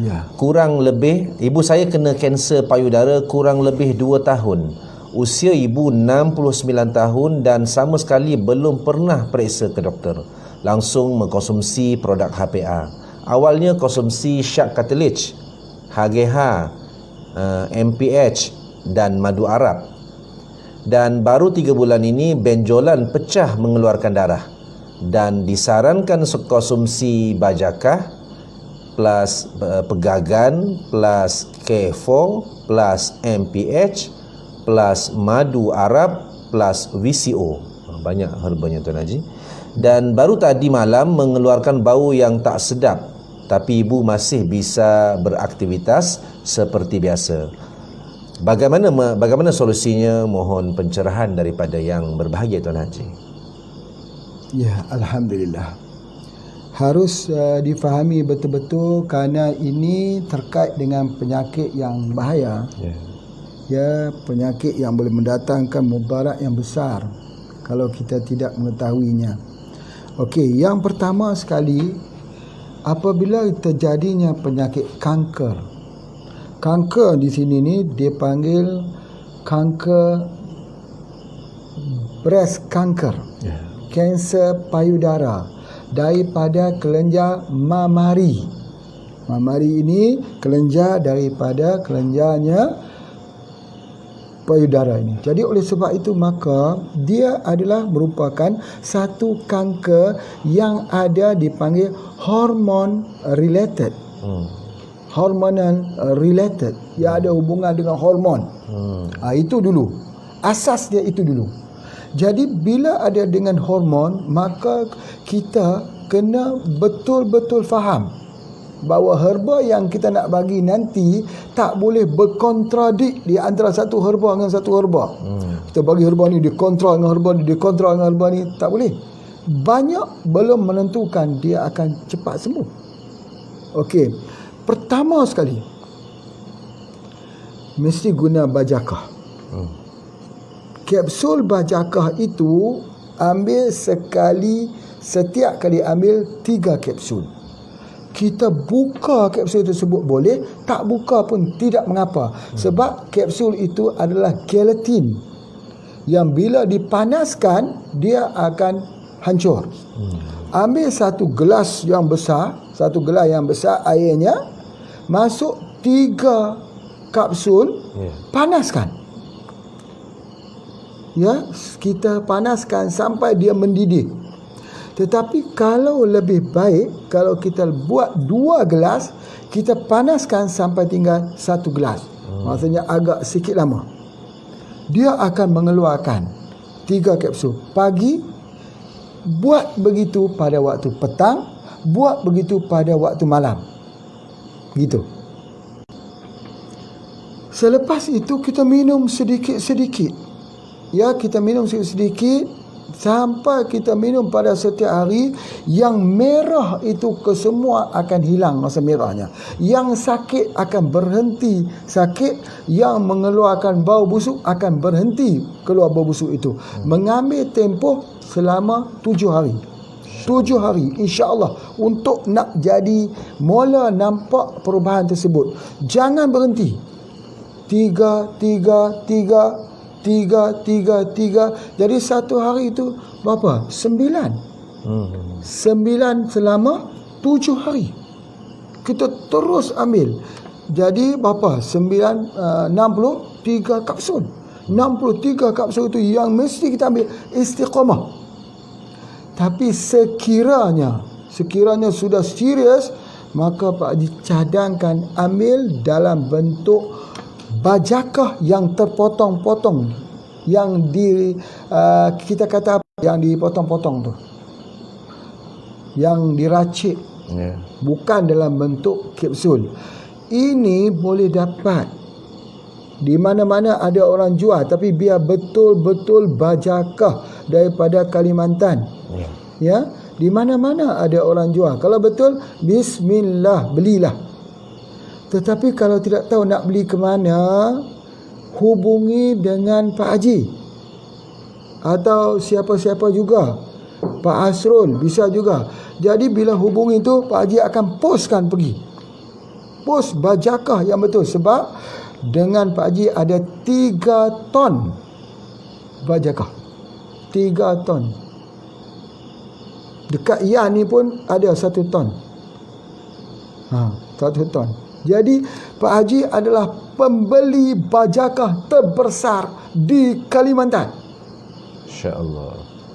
Ya. Kurang lebih, ibu saya kena kanser payudara kurang lebih 2 tahun. Usia ibu 69 tahun dan sama sekali belum pernah periksa ke doktor. Langsung mengkonsumsi produk HPA. Awalnya konsumsi syak cartilage, HGH, MPH dan madu Arab. Dan baru 3 bulan ini benjolan pecah mengeluarkan darah. Dan disarankan konsumsi bajakah plus pegagan plus K4 plus MPH plus madu Arab plus VCO. Banyak herbanya Tuan Haji. Dan baru tadi malam mengeluarkan bau yang tak sedap, tapi ibu masih bisa beraktivitas seperti biasa. Bagaimana solusinya? Mohon pencerahan daripada yang berbahagia Tuan Haji. Ya, alhamdulillah. Harus difahami betul-betul kerana ini terkait dengan penyakit yang bahaya. Ya, penyakit yang boleh mendatangkan mudarat yang besar kalau kita tidak mengetahuinya. Okey, yang pertama sekali, apabila terjadinya penyakit kanker. Kanker di sini ni dia panggil kanker breast cancer. Kanser payudara daripada kelenjar mamari. Mamari ini kelenjar daripada kelenjarnya payudara ini. Jadi oleh sebab itu maka dia adalah merupakan satu kanker yang ada dipanggil hormon related. Hormonal related, yang ada hubungan dengan hormon. Itu dulu. Asas dia itu dulu. Jadi bila ada dengan hormon, maka kita kena betul-betul faham bahawa herba yang kita nak bagi nanti tak boleh berkontradik di antara satu herba dengan satu herba. Kita bagi herba ni, dia kontra dengan herba ni, dia kontra dengan herba ni, tak boleh. Banyak belum menentukan dia akan cepat sembuh. Okey, pertama sekali mesti guna bajakah. Kapsul bajakah itu ambil sekali, setiap kali ambil 3 kapsul. Kita buka kapsul tersebut boleh, tak buka pun tidak mengapa. Sebab kapsul itu adalah gelatin yang bila dipanaskan dia akan hancur. Ambil satu gelas yang besar, airnya, masuk 3 kapsul, panaskan. Ya, kita panaskan sampai dia mendidih. Tetapi kalau lebih baik, kalau kita buat 2 gelas, kita panaskan sampai tinggal 1 gelas. Maksudnya agak sikit lama. Dia akan mengeluarkan 3 kapsul. Pagi, buat begitu pada waktu petang, buat begitu pada waktu malam. Gitu. Selepas itu kita minum sedikit-sedikit. Ya, kita minum sedikit-sedikit sampai kita minum pada setiap hari. Yang merah itu kesemua akan hilang masa merahnya. Yang sakit akan berhenti sakit. Yang mengeluarkan bau busuk akan berhenti keluar bau busuk itu. Mengambil tempoh selama 7 hari. 7 hari insya-Allah untuk nak jadi mula nampak perubahan tersebut. Jangan berhenti. 3. Jadi satu hari itu berapa? 9 selama 7 hari. Kita terus ambil. Jadi berapa? 63 kapsul. 63 kapsul itu yang mesti kita ambil istiqamah. Tapi sekiranya sudah serius, maka Pak Haji cadangkan ambil dalam bentuk bajakah yang terpotong-potong, yang kita kata yang dipotong-potong tu, yang diracik, bukan dalam bentuk kapsul. Ini boleh dapat di mana-mana ada orang jual, tapi biar betul-betul bajakah daripada Kalimantan. Ya, di mana-mana ada orang jual. Kalau betul, bismillah, belilah. Tetapi kalau tidak tahu nak beli ke mana, hubungi dengan Pak Haji atau siapa-siapa juga. Pak Asrul bisa juga. Jadi bila hubungi tu, Pak Haji akan postkan pergi. Post bajakah yang betul. Sebab dengan Pak Haji ada 3 ton bajakah. 3 ton. Dekat Yan ni pun ada 1 ton. 1 ton. Jadi Pak Haji adalah pembeli bajakah terbesar di Kalimantan.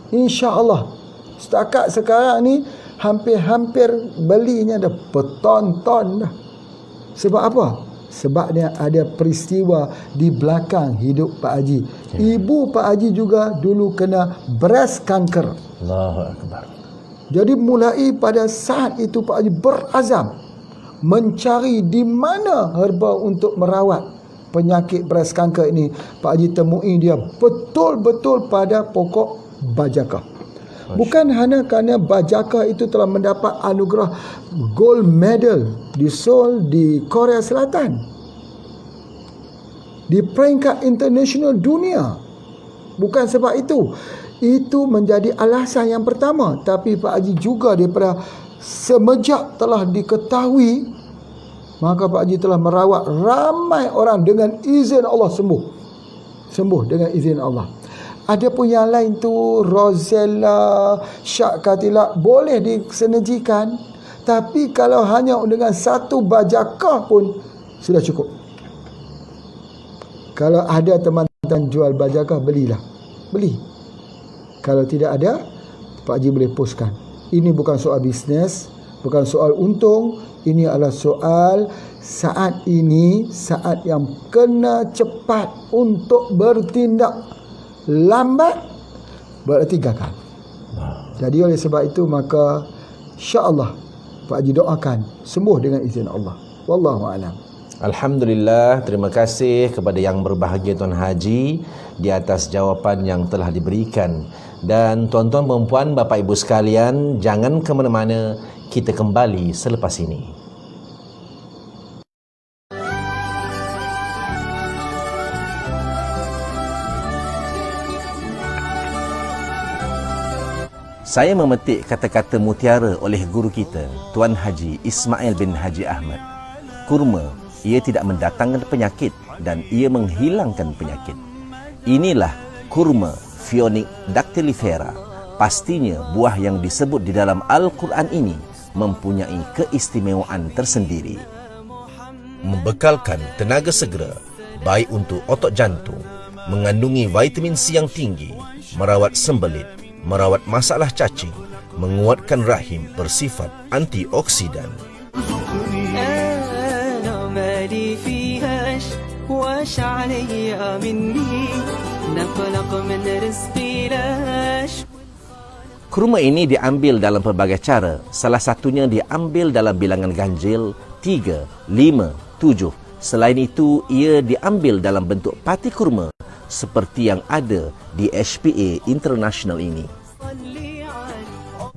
InsyaAllah. Setakat sekarang ni hampir-hampir belinya dah berton-ton dah. Sebab apa? Sebab dia ada peristiwa di belakang hidup Pak Haji. Ibu Pak Haji juga dulu kena breast cancer. Allahu Akbar. Jadi mulai pada saat itu Pak Haji berazam mencari di mana herba untuk merawat penyakit breast cancer ini. Pak Haji temui dia betul-betul pada pokok bajakah. Bukan hanya kerana bajakah itu telah mendapat anugerah gold medal di Seoul di Korea Selatan, di peringkat internasional dunia. Bukan sebab itu. Itu menjadi alasan yang pertama. Tapi Pak Haji juga daripada semenjak telah diketahui, maka Pak Haji telah merawat ramai orang dengan izin Allah sembuh dengan izin Allah. Ada pun yang lain tu Rosella, Syak Katila boleh disenerjikan, tapi kalau hanya dengan satu bajakah pun sudah cukup. Kalau ada teman-teman jual bajakah, beli. Kalau tidak ada, Pak Haji boleh postkan. Ini bukan soal bisnes, bukan soal untung. Ini adalah soal saat ini, saat yang kena cepat untuk bertindak. Lambat berarti gagal. Jadi oleh sebab itu, maka insya-Allah Pak Haji doakan sembuh dengan izin Allah. Wallahu a'lam. Alhamdulillah, terima kasih kepada yang berbahagia Tuan Haji di atas jawapan yang telah diberikan. Dan tuan-tuan, perempuan, bapa ibu sekalian, jangan ke mana-mana, kita kembali selepas ini. Saya memetik kata-kata mutiara oleh guru kita, Tuan Haji Ismail bin Haji Ahmad. Kurma, ia tidak mendatangkan penyakit dan ia menghilangkan penyakit. Inilah kurma Phoenix dactylifera. Pastinya buah yang disebut di dalam Al-Quran ini mempunyai keistimewaan tersendiri. Membekalkan tenaga segera, baik untuk otot jantung, mengandungi vitamin C yang tinggi, merawat sembelit, merawat masalah cacing, menguatkan rahim, bersifat antioksidan. Kurma ini diambil dalam pelbagai cara. Salah satunya diambil dalam bilangan ganjil 3, 5, 7. Selain itu, ia diambil dalam bentuk pati kurma seperti yang ada di HPA International ini.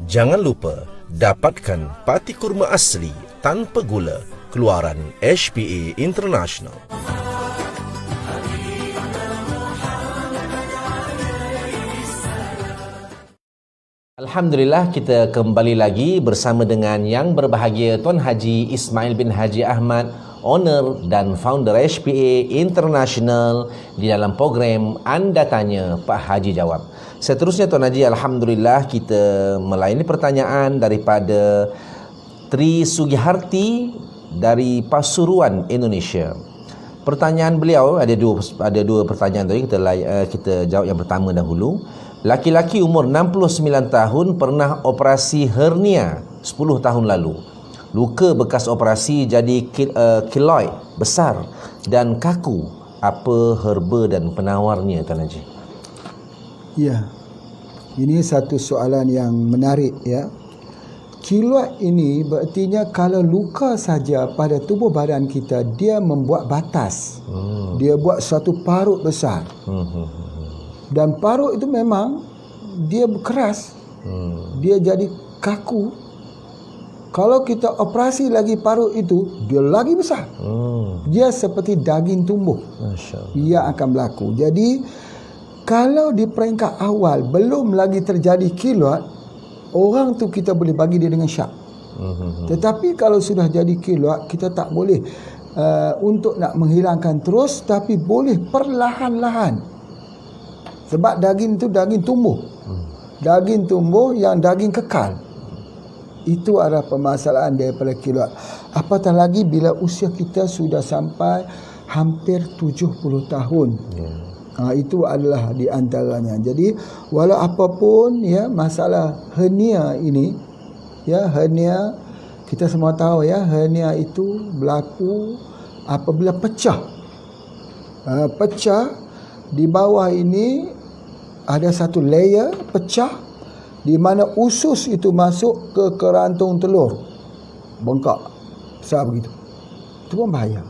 Jangan lupa dapatkan pati kurma asli tanpa gula keluaran HPA International. Alhamdulillah, kita kembali lagi bersama dengan yang berbahagia Tuan Haji Ismail bin Haji Ahmad, owner dan founder HPA International, di dalam program Anda Tanya Pak Haji Jawab. Seterusnya Tuan Haji, alhamdulillah kita melayani pertanyaan daripada Tri Sugiharti dari Pasuruan, Indonesia. Pertanyaan beliau ada dua pertanyaan tadi, kita jawab yang pertama dahulu. Laki-laki umur 69 tahun pernah operasi hernia 10 tahun lalu. Luka bekas operasi jadi keloid besar dan kaku. Apa herba dan penawarnya, Tuan Haji? Ya, ini satu soalan yang menarik ya. Keloid ini berartinya kalau luka saja pada tubuh badan kita, dia membuat batas. Dia buat satu parut besar. Dan parut itu memang dia keras. Dia jadi kaku. Kalau kita operasi lagi parut itu, dia lagi besar. Dia seperti daging tumbuh. Ia akan berlaku. Jadi kalau di peringkat awal belum lagi terjadi keloid, orang tu kita boleh bagi dia dengan syak. Tetapi kalau sudah jadi keloid, kita tak boleh untuk nak menghilangkan terus, tapi boleh perlahan-lahan. Sebab daging itu daging tumbuh. Daging tumbuh yang daging kekal. Itu adalah permasalahan daripada keloid. Apatah lagi bila usia kita sudah sampai hampir 70 tahun. Itu adalah di antaranya. Jadi walau apapun ya, masalah hernia ini ya, hernia kita semua tahu ya, hernia itu berlaku apabila pecah. Pecah di bawah ini ada satu layer pecah di mana usus itu masuk ke kerantung telur, bengkak besar begitu. Itu pun bahaya.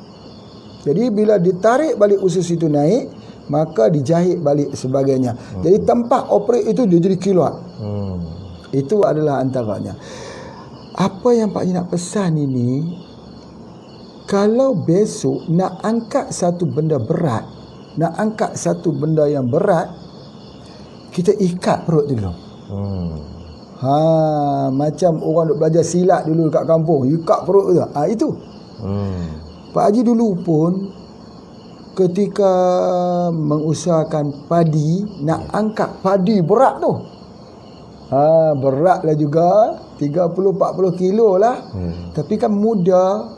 Jadi bila ditarik balik usus itu naik, maka dijahit balik sebagainya. Jadi tempat operate itu dia jadi keloid. Itu adalah antaranya. Apa yang Pak Haji nak pesan ini, kalau besok nak angkat satu benda berat, nak angkat satu benda yang berat, kita ikat perut dulu. Macam orang duk belajar silat dulu kat kampung, ikat perut tu. Itu. Pak Haji dulu pun ketika mengusahakan padi, nak angkat padi berat tu. Beratlah juga, 30-40 kilo lah. Tapi kan muda,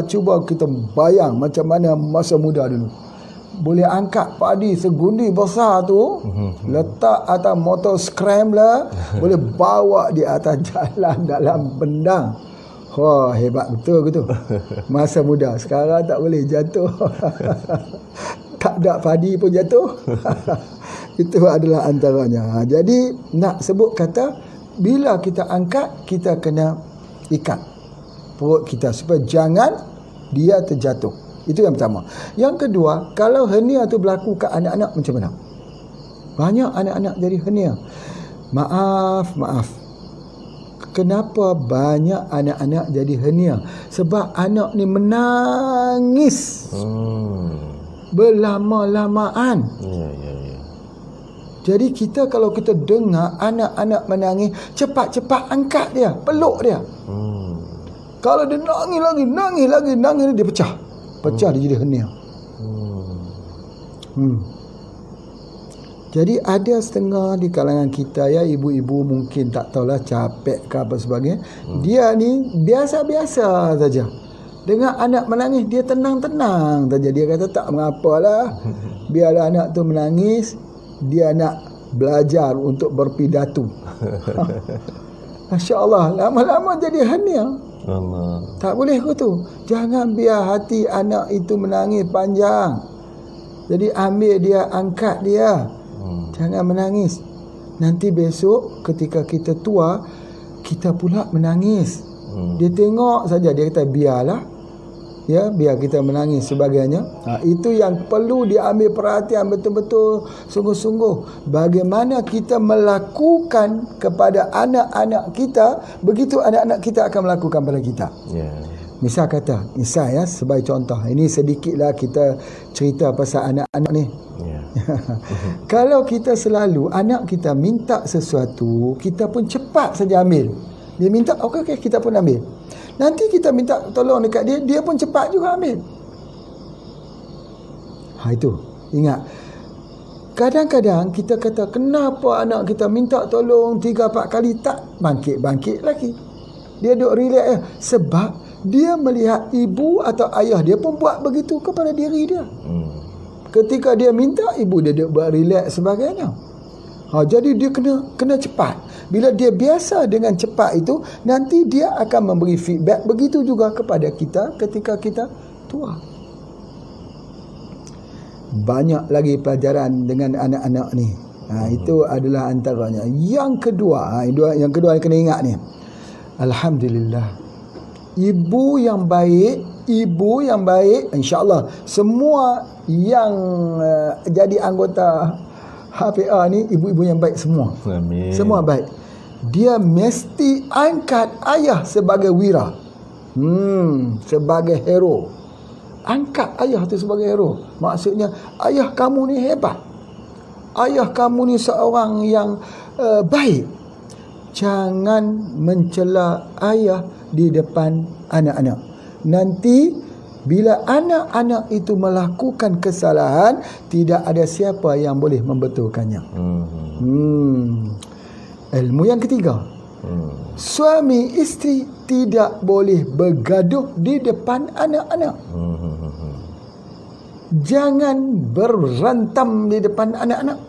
cuba kita bayang macam mana masa muda dulu. Boleh angkat padi segundi besar tu, letak atas motor scrambler, boleh bawa di atas jalan dalam bendang. Hebat betul gitu. Masa muda. Sekarang tak boleh, jatuh. Tak ada padi pun jatuh. Itu adalah antaranya. Jadi nak sebut kata, bila kita angkat, kita kena ikat perut kita supaya jangan dia terjatuh. Itu yang pertama. Yang kedua, kalau hernia tu berlaku kat anak-anak macam mana? Banyak anak-anak jadi hernia. Maaf. Kenapa banyak anak-anak jadi hernia? Sebab anak ni menangis berlama-lamaan. Jadi kita kalau kita dengar anak-anak menangis, cepat-cepat angkat dia, peluk dia. Kalau dia nangis lagi, dia pecah, dia jadi hernia. Jadi ada setengah di kalangan kita, ya, ibu-ibu mungkin tak tahulah, capek ke apa sebagainya. Dia ni biasa-biasa saja. Dengar anak menangis, dia tenang-tenang saja. Dia kata tak mengapalah, biarlah anak tu menangis, dia nak belajar untuk berpidato. Masya Allah, lama-lama jadi hernia. Tak boleh kau tu. Jangan biar hati anak itu menangis panjang. Jadi ambil dia, angkat dia. Jangan menangis. Nanti besok ketika kita tua, kita pula menangis. Dia tengok saja, dia kata biarlah, ya, biar kita menangis sebagainya. Itu yang perlu diambil perhatian betul-betul, sungguh-sungguh. Bagaimana kita melakukan kepada anak-anak kita, begitu anak-anak kita akan melakukan pada kita. Misal ya, sebagai contoh, ini sedikitlah kita cerita pasal anak-anak ni. Kalau kita selalu, anak kita minta sesuatu, kita pun cepat saja ambil. Dia minta, okey, kita pun ambil. Nanti kita minta tolong dekat dia, dia pun cepat juga ambil. Itu, ingat. Kadang-kadang kita kata, kenapa anak kita minta tolong 3-4 kali tak bangkit-bangkit lagi. Dia duk relax. Sebab dia melihat ibu atau ayah dia pun buat begitu kepada diri dia. Ketika dia minta, ibu dia buat relax sebagainya. Jadi dia kena cepat. Bila dia biasa dengan cepat itu, nanti dia akan memberi feedback. Begitu juga kepada kita ketika kita tua. Banyak lagi pelajaran dengan anak-anak ni. Itu adalah antaranya. Yang kedua yang kena ingat ni. Alhamdulillah. Ibu yang baik, insya-Allah semua yang jadi anggota HPA ni ibu-ibu yang baik semua. Amin. Semua baik. Dia mesti angkat ayah sebagai wira. Sebagai hero. Angkat ayah tu sebagai hero. Maksudnya ayah kamu ni hebat. Ayah kamu ni seorang yang baik. Jangan mencela ayah di depan anak-anak. Nanti bila anak-anak itu melakukan kesalahan, tidak ada siapa yang boleh membetulkannya. Ilmu yang ketiga, suami isteri tidak boleh bergaduh di depan anak-anak. Jangan berantam di depan anak-anak.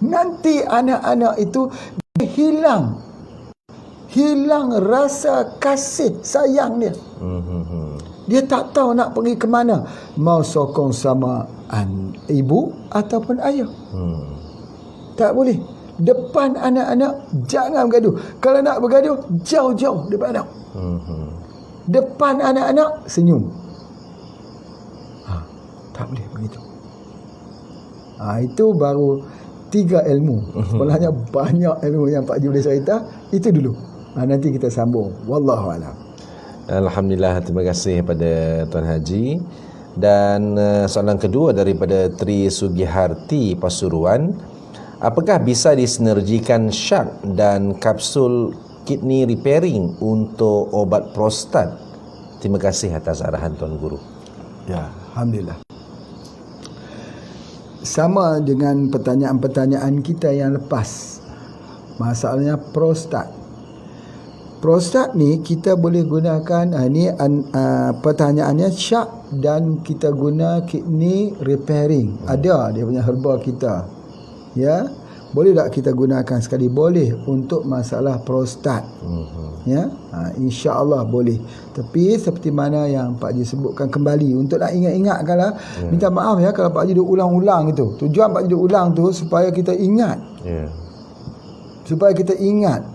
Nanti anak-anak itu hilang rasa kasih sayang dia. Dia tak tahu nak pergi ke mana, mau sokong sama ibu ataupun ayah. Tak boleh. Depan anak-anak jangan bergaduh. Kalau nak bergaduh, jauh-jauh daripada anak. Depan anak-anak senyum. Tak boleh begitu. Itu baru 3 ilmu. Sebenarnya banyak ilmu yang Pak Haji boleh cerita. Itu dulu. Nanti kita sambung. Wallahualam. Alhamdulillah, terima kasih pada Tuan Haji. Dan soalan kedua daripada Tri Sugiharti Pasuruan. Apakah bisa disinergikan syak dan kapsul kidney repairing untuk obat prostat? Terima kasih atas arahan Tuan Guru. Ya, Alhamdulillah. Sama dengan pertanyaan-pertanyaan kita yang lepas. Masalahnya prostat. Prostat ni kita boleh gunakan pertanyaannya syak dan kita guna kidney repairing. Ada dia punya herba kita. Ya. Boleh tak kita gunakan sekali? Boleh untuk masalah prostat. Ya, insya-Allah boleh. Tapi seperti mana yang Pak Haji sebutkan kembali, untuk nak ingat-ingatkanlah, minta maaf ya kalau Pak Haji duk ulang-ulang itu. Tujuan Pak Haji duk ulang tu supaya kita ingat. Supaya kita ingat.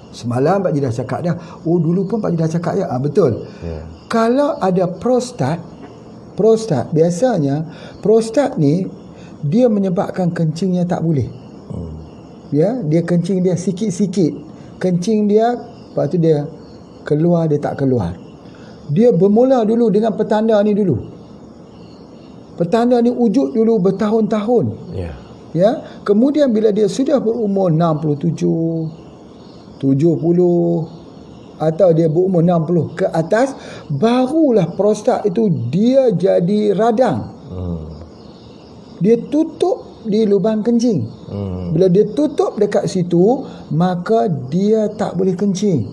Semalam Pak Haji dah cakap dah. Oh, dulu pun Pak Haji dah cakap ya. Betul. Kalau ada prostat biasanya prostat ni dia menyebabkan kencingnya tak boleh. Ya, dia kencing dia sikit-sikit. Kencing dia, lepas tu dia keluar, dia tak keluar. Dia bermula dulu dengan petanda ni dulu. Petanda ni wujud dulu bertahun-tahun. Ya, kemudian bila dia sudah berumur 67, 70 atau dia berumur 60 ke atas, barulah prostat itu dia jadi radang. Dia tutup di lubang kencing. Bila dia tutup dekat situ, maka dia tak boleh kencing.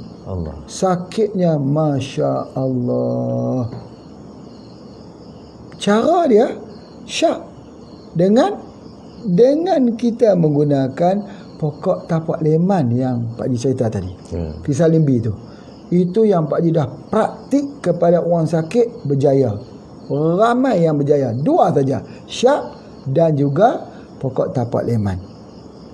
Sakitnya Masya Allah. Cara dia syak dengan kita menggunakan pokok tapak leman yang Pak Haji cerita tadi. Kisah limbi tu. Itu yang Pak Haji dah praktik kepada orang sakit, berjaya. Ramai yang berjaya. 2 saja, syak dan juga pokok tapak leman.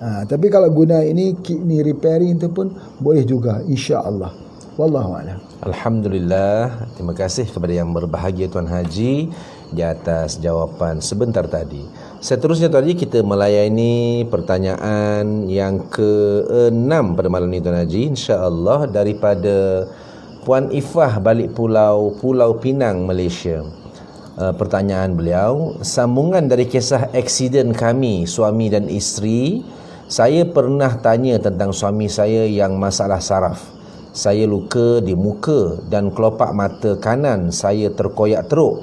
Tapi kalau guna ini kidney repairing itu pun boleh juga, insya-Allah. Wallahu a'lam. Alhamdulillah. Terima kasih kepada yang berbahagia Tuan Haji di atas jawapan sebentar tadi. Seterusnya Tuan Haji, kita melayani pertanyaan yang ke-6 pada malam ini Tuan Haji, insya-Allah, daripada Puan Ifah balik Pulau Pinang, Malaysia. Pertanyaan beliau, sambungan dari kisah aksiden kami, suami dan isteri. Saya pernah tanya tentang suami saya yang masalah saraf. Saya luka di muka dan kelopak mata kanan saya terkoyak teruk.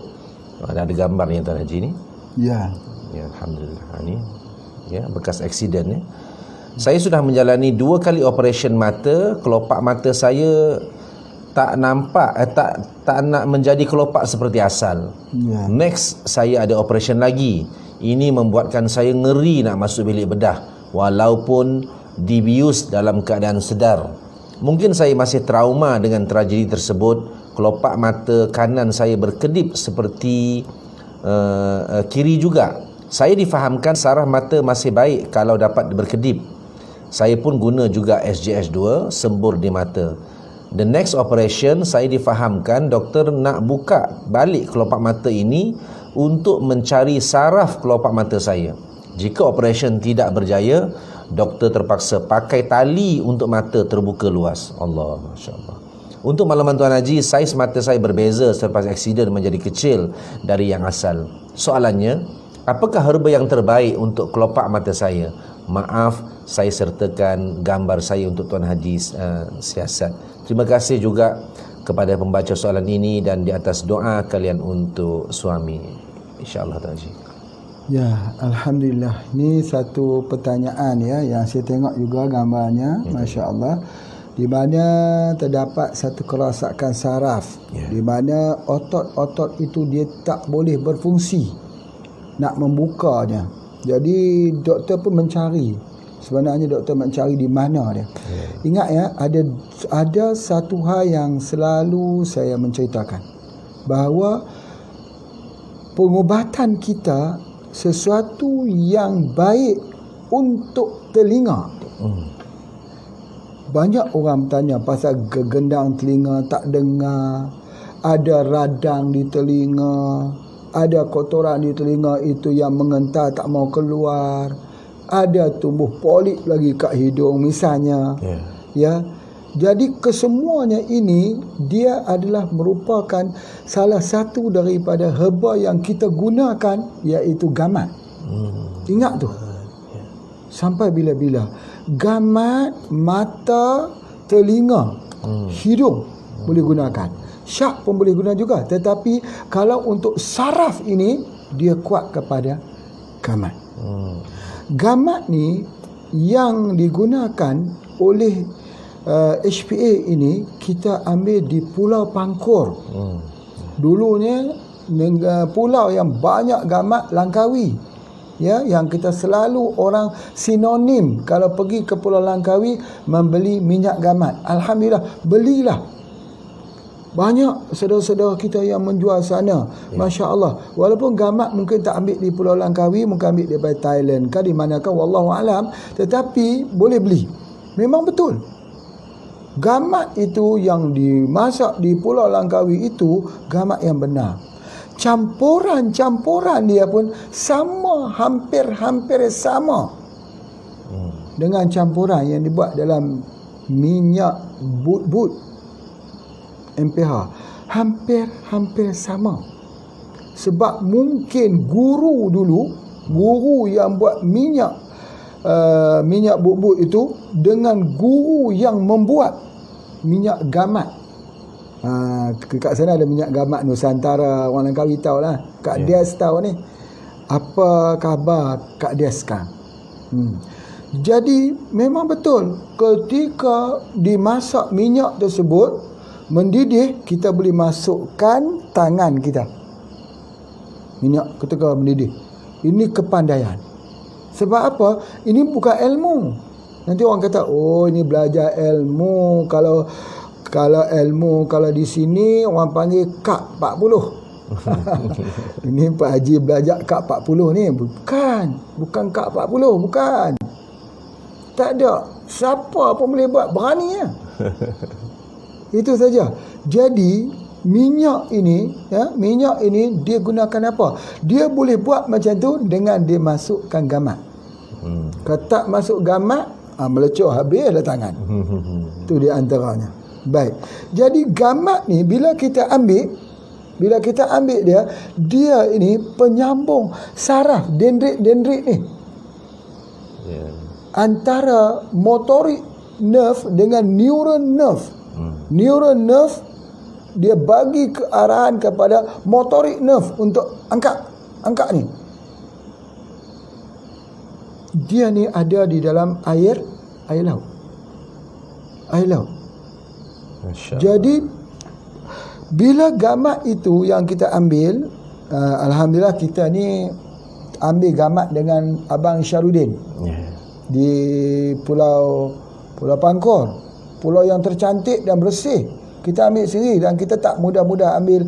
Ada gambarnya Tuan Haji ni? Ya. Ya, alhamdulillah. Ini ya, bekas aksiden ya. Saya sudah menjalani 2 kali operasi mata. Kelopak mata saya tak nampak, tak nak menjadi kelopak seperti asal. Next, saya ada operasi lagi. Ini membuatkan saya ngeri nak masuk bilik bedah walaupun dibius dalam keadaan sedar. Mungkin saya masih trauma dengan tragedi tersebut. Kelopak mata kanan saya berkedip seperti kiri juga. Saya difahamkan saraf mata masih baik kalau dapat berkedip. Saya pun guna juga SGH2 sembur di mata. The next operation, saya difahamkan doktor nak buka balik kelopak mata ini untuk mencari saraf kelopak mata saya. Jika operation tidak berjaya, doktor terpaksa pakai tali untuk mata terbuka luas. Allah, Masya Allah. Untuk makluman Tuan Haji, saiz mata saya berbeza selepas aksiden menjadi kecil dari yang asal. Soalannya, apakah herba yang terbaik untuk kelopak mata saya? Maaf, saya sertakan gambar saya untuk Tuan Haji siasat. Terima kasih juga kepada pembaca soalan ini dan di atas doa kalian untuk suami. InsyaAllah Tuan Haji. Ya, Alhamdulillah. Ini satu pertanyaan ya yang saya tengok juga gambarnya, Masya Allah. Di mana terdapat satu kerosakan saraf, di mana otot-otot itu dia tak boleh berfungsi nak membukanya. Jadi doktor pun mencari. Sebenarnya doktor mencari di mana dia. Ingat ya, ada satu hal yang selalu saya menceritakan, bahawa pengubatan kita sesuatu yang baik untuk telinga. Banyak orang bertanya pasal gegendang telinga, tak dengar, ada radang di telinga, ada kotoran di telinga itu yang mengental tak mau keluar, ada tumbuh polip lagi kat hidung misalnya. Ya. Jadi kesemuanya ini dia adalah merupakan salah satu daripada herba yang kita gunakan, iaitu gamat. Ingat tu. Sampai bila-bila. Gamat mata, telinga, hidung boleh gunakan. Syak pun boleh guna juga. Tetapi kalau untuk saraf ini, dia kuat kepada gamat. Gamat ni yang digunakan oleh HPA ini, kita ambil di Pulau Pangkor. Dulunya pulau yang banyak gamat Langkawi, ya, yang kita selalu orang sinonim kalau pergi ke Pulau Langkawi membeli minyak gamat. Alhamdulillah, belilah. Banyak saudara-saudara kita yang menjual sana, Masya Allah. Walaupun gamat mungkin tak ambil di Pulau Langkawi, mungkin ambil daripada Thailand kan, di manakah wallahu alam, tetapi boleh beli. Memang betul, gamat itu yang dimasak di Pulau Langkawi itu gamat yang benar. Campuran dia pun sama, hampir sama dengan campuran yang dibuat dalam minyak but MPH. Hampir sama. Sebab mungkin guru yang buat minyak but itu dengan guru yang membuat minyak gamat. Kat sana ada minyak gamat Nusantara, orang Langkawi tahu lah. Kak Des tahu ni. Apa khabar Kak Des sekarang? Jadi memang betul, ketika dimasak minyak tersebut mendidih, kita boleh masukkan tangan kita. Minyak ketika mendidih. Ini kepandaian. Sebab apa? Ini bukan ilmu. Nanti orang kata, oh ini belajar ilmu. Kalau ilmu, kalau di sini orang panggil Kak 40. Ini Pak Haji belajar Kak 40 ni. Bukan Kak 40, bukan. Tak ada. Siapa pun boleh buat, berani ya. Itu saja. Jadi minyak ini dia gunakan apa? Dia boleh buat macam tu dengan dia masukkan gamat. Kalau tak masuk gamat, melecur habis dah tangan. Itu di antaranya. Baik. Jadi gamat ni bila kita ambil dia ini penyambung saraf dendrit ni. Antara motorik nerve dengan neural nerve. Neural nerve dia bagi kearahan kepada motorik nerve untuk angkat ni. Dia ni ada di dalam air laut. Jadi bila gamat itu yang kita ambil, alhamdulillah kita ni ambil gamat dengan Abang Syarudin di Pulau Pangkor, pulau yang tercantik dan bersih. Kita ambil sendiri dan kita tak mudah-mudah ambil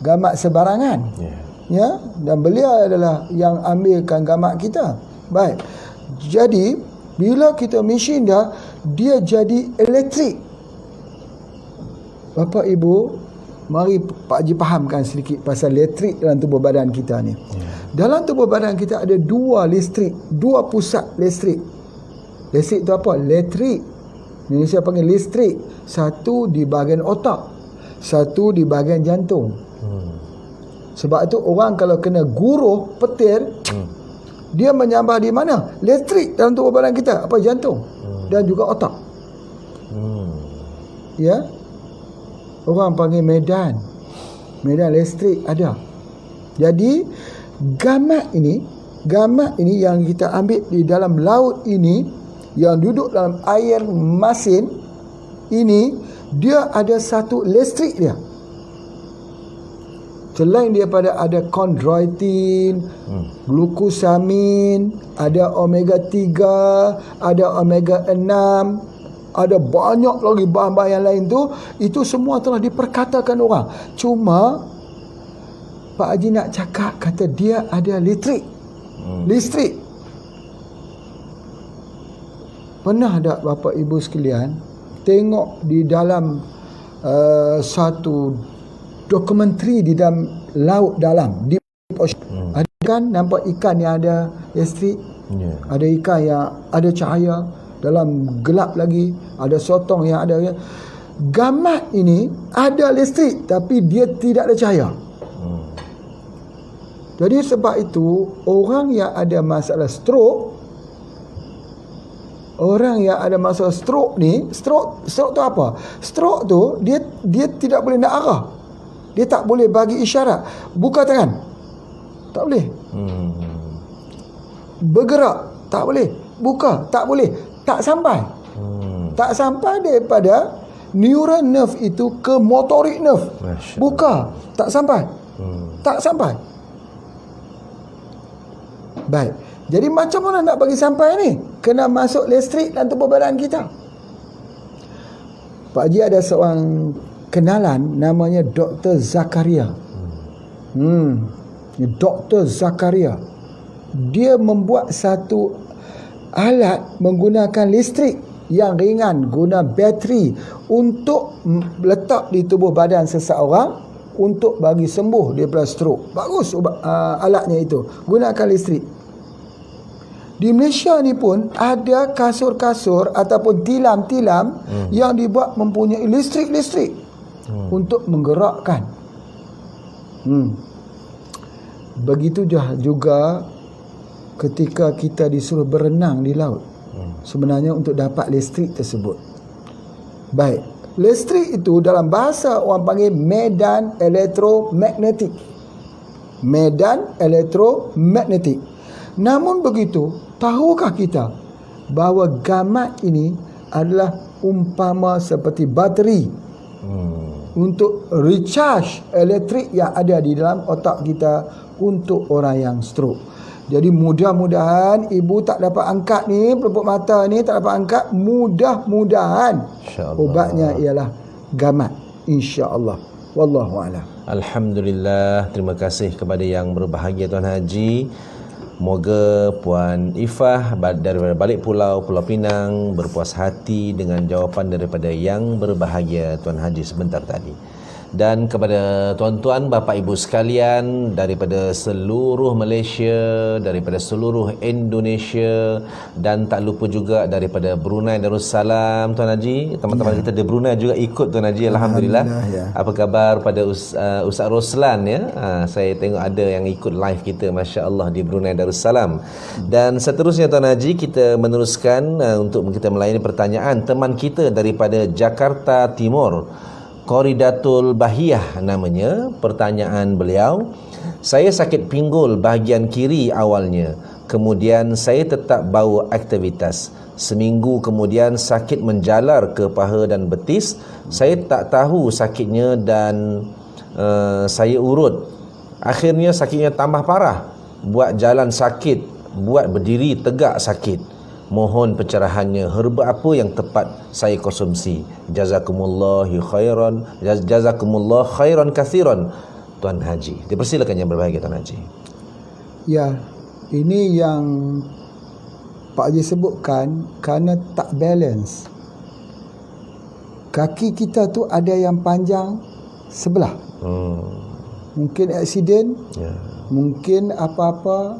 gamat sebarangan. Ya, dan beliau adalah yang ambilkan gamat kita. Baik. Jadi bila kita mesin dia jadi elektrik. Bapak Ibu, mari Pak Haji fahamkan sedikit pasal elektrik dalam tubuh badan kita ni. Dalam tubuh badan kita ada dua pusat listrik. Listrik tu apa? Elektrik. Indonesia panggil listrik. Satu di bahagian otak, satu di bahagian jantung. Sebab itu orang kalau kena guruh petir, dia menyambar di mana? Listrik dalam tubuh badan kita. Apa? Jantung dan juga otak. Ya. Orang panggil medan listrik ada. Jadi gamat ini yang kita ambil di dalam laut ini, yang duduk dalam air masin ini, dia ada satu listrik dia. Selain daripada ada chondroitin, glukosamin, ada omega 3, ada omega 6, ada banyak lagi bahan-bahan yang lain tu. Itu semua telah diperkatakan orang. Cuma Pak Haji nak cakap, kata dia ada listrik. Pernah tak Bapak Ibu sekalian tengok di dalam satu dokumentari di dalam laut dalam, di ocean, ada kan nampak ikan yang ada listrik, ada ikan yang ada cahaya, dalam gelap lagi ada sotong yang ada. Gamat ini ada listrik tapi dia tidak ada cahaya. Jadi sebab itu orang yang ada masalah stroke orang yang ada masalah stroke ni, stroke tu apa? Stroke tu dia tidak boleh nak arah. Dia tak boleh bagi isyarat. Buka tangan. Tak boleh. Bergerak, tak boleh. Buka, tak boleh. Tak sampai. Tak sampai daripada neural nerve itu ke motorik nerve. Buka, tak sampai. Tak sampai. Baik. Jadi macam mana nak bagi sampai ni? Kena masuk listrik dalam tubuh badan kita. Pak Haji ada seorang kenalan namanya Dr. Zakaria. Dr. Zakaria. Dia membuat satu alat menggunakan listrik yang ringan, guna bateri untuk letak di tubuh badan seseorang untuk bagi sembuh daripada stroke. Bagus alatnya itu. Gunakan listrik. Di Malaysia ni pun ada kasur-kasur ataupun tilam-tilam yang dibuat mempunyai listrik-listrik untuk menggerakkan. Begitu juga ketika kita disuruh berenang di laut. Sebenarnya untuk dapat listrik tersebut. Baik. Listrik itu dalam bahasa orang panggil medan elektromagnetik. Medan elektromagnetik. Namun begitu, tahukah kita bahawa gamat ini adalah umpama seperti bateri untuk recharge elektrik yang ada di dalam otak kita untuk orang yang stroke. Jadi mudah-mudahan ibu tak dapat angkat ni, pelupuk mata ni tak dapat angkat, mudah-mudahan ubatnya ialah gamat, insya-Allah. Wallahu a'lam. Alhamdulillah, terima kasih kepada yang berbahagia Tuan Haji. Moga Puan Ifah daripada balik Pulau Pinang berpuas hati dengan jawapan daripada yang berbahagia Tuan Haji sebentar tadi. Dan kepada tuan-tuan, bapa ibu sekalian daripada seluruh Malaysia, daripada seluruh Indonesia dan tak lupa juga daripada Brunei Darussalam, Tuan Haji, teman-teman kita di Brunei juga ikut Tuan Haji, alhamdulillah. Apa khabar pada Ustaz Roslan ya? Saya tengok ada yang ikut live kita, masya-Allah, di Brunei Darussalam. Dan seterusnya Tuan Haji, kita meneruskan untuk kita melayani pertanyaan teman kita daripada Jakarta Timur. Koridatul Bahiyah namanya. Pertanyaan beliau, saya sakit pinggul bahagian kiri awalnya, kemudian saya tetap bawa aktivitas. Seminggu kemudian sakit menjalar ke paha dan betis. Saya tak tahu sakitnya dan saya urut. Akhirnya sakitnya tambah parah. Buat jalan sakit, buat berdiri tegak sakit. Mohon pencerahannya, herba apa yang tepat saya konsumsi? Jazakumullah khairan kathiran Tuan Haji. Dipersilakan yang berbahagia Tuan Haji. Ya, ini yang Pak Haji sebutkan kerana tak balance. Kaki kita tu ada yang panjang sebelah. Mungkin aksiden, mungkin apa-apa,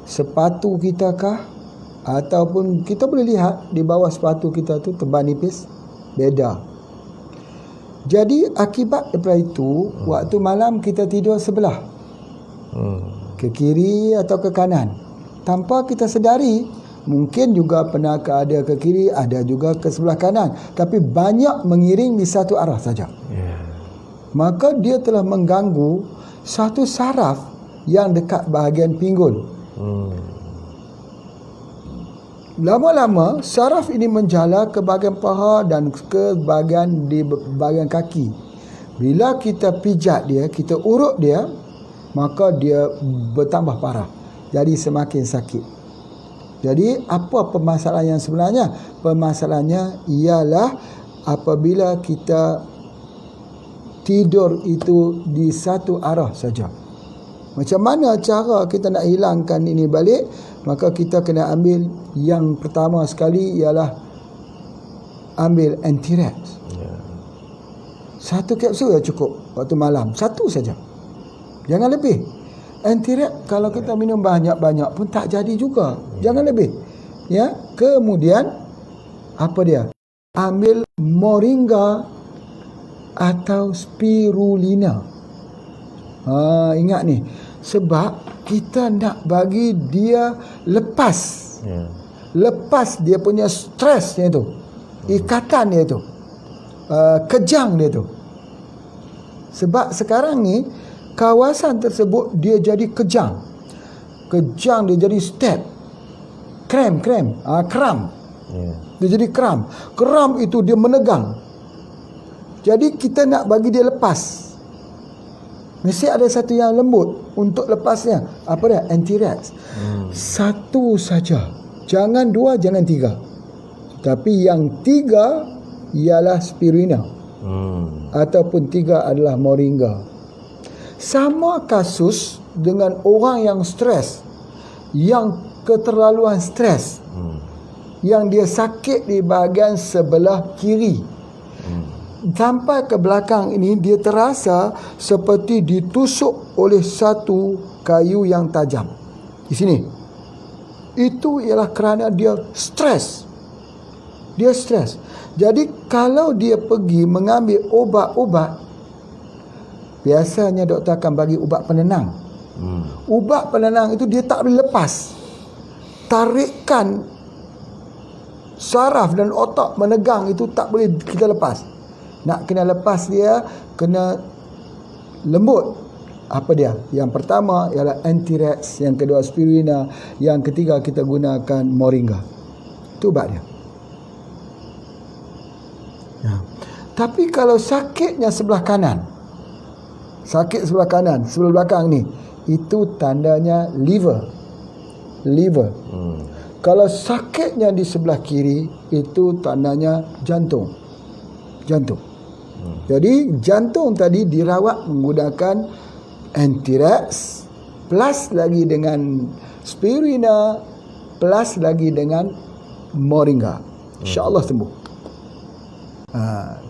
sepatu kita kah, ataupun kita boleh lihat di bawah sepatu kita tu tebal nipis, beda. Jadi akibat daripada itu, waktu malam kita tidur sebelah, ke kiri atau ke kanan, tanpa kita sedari. Mungkin juga pernah ada ke kiri, ada juga ke sebelah kanan, tapi banyak mengiring di satu arah saja. Maka dia telah mengganggu satu saraf yang dekat bahagian pinggul. Lama-lama saraf ini menjalar ke bahagian paha dan ke bahagian di bahagian kaki. Bila kita pijat dia, kita urut dia, maka dia bertambah parah. Jadi semakin sakit. Jadi apa permasalahan yang sebenarnya? Permasalahannya ialah apabila kita tidur itu di satu arah saja. Macam mana cara kita nak hilangkan ini balik? Maka kita kena ambil yang pertama sekali ialah ambil Antirex. Satu kapsul dah cukup waktu malam. Satu saja. Jangan lebih. Antirex kalau kita minum banyak-banyak pun tak jadi juga. Jangan lebih. Ya. Kemudian apa dia? Ambil moringa atau spirulina. Ingat ni. Sebab kita nak bagi dia lepas. lepas dia punya stresnya tu, ikatan dia tu, kejang dia tu. Sebab sekarang ni kawasan tersebut dia jadi kejang, dia jadi step, kram, dia jadi kram itu dia menegang. Jadi kita nak bagi dia lepas, mesti ada satu yang lembut untuk lepasnya. Apa dia? Anti-rex. Satu saja, jangan dua, jangan tiga, tapi yang tiga ialah spirulina, ataupun tiga adalah moringa. Sama kasus dengan orang yang stres, yang keterlaluan stres, yang dia sakit di bahagian sebelah kiri, sampai ke belakang ini dia terasa seperti ditusuk oleh satu kayu yang tajam di sini. Itu ialah kerana dia stres. Jadi kalau dia pergi mengambil ubat-ubat, biasanya doktor akan bagi ubat penenang. Ubat penenang itu dia tak boleh lepas. Tarikan saraf dan otak menegang itu tak boleh kita lepas. Nak kena lepas dia, kena lembut. Apa dia? Yang pertama ialah anti-rex, yang kedua spirulina, yang ketiga kita gunakan moringa. Itu ubat dia. Tapi kalau sakitnya sebelah kanan, sebelah belakang ni, itu tandanya liver. Kalau sakitnya di sebelah kiri, itu tandanya jantung. Jadi jantung tadi dirawat menggunakan anti-rex, plus lagi dengan spirulina, plus lagi dengan moringa. InsyaAllah sembuh.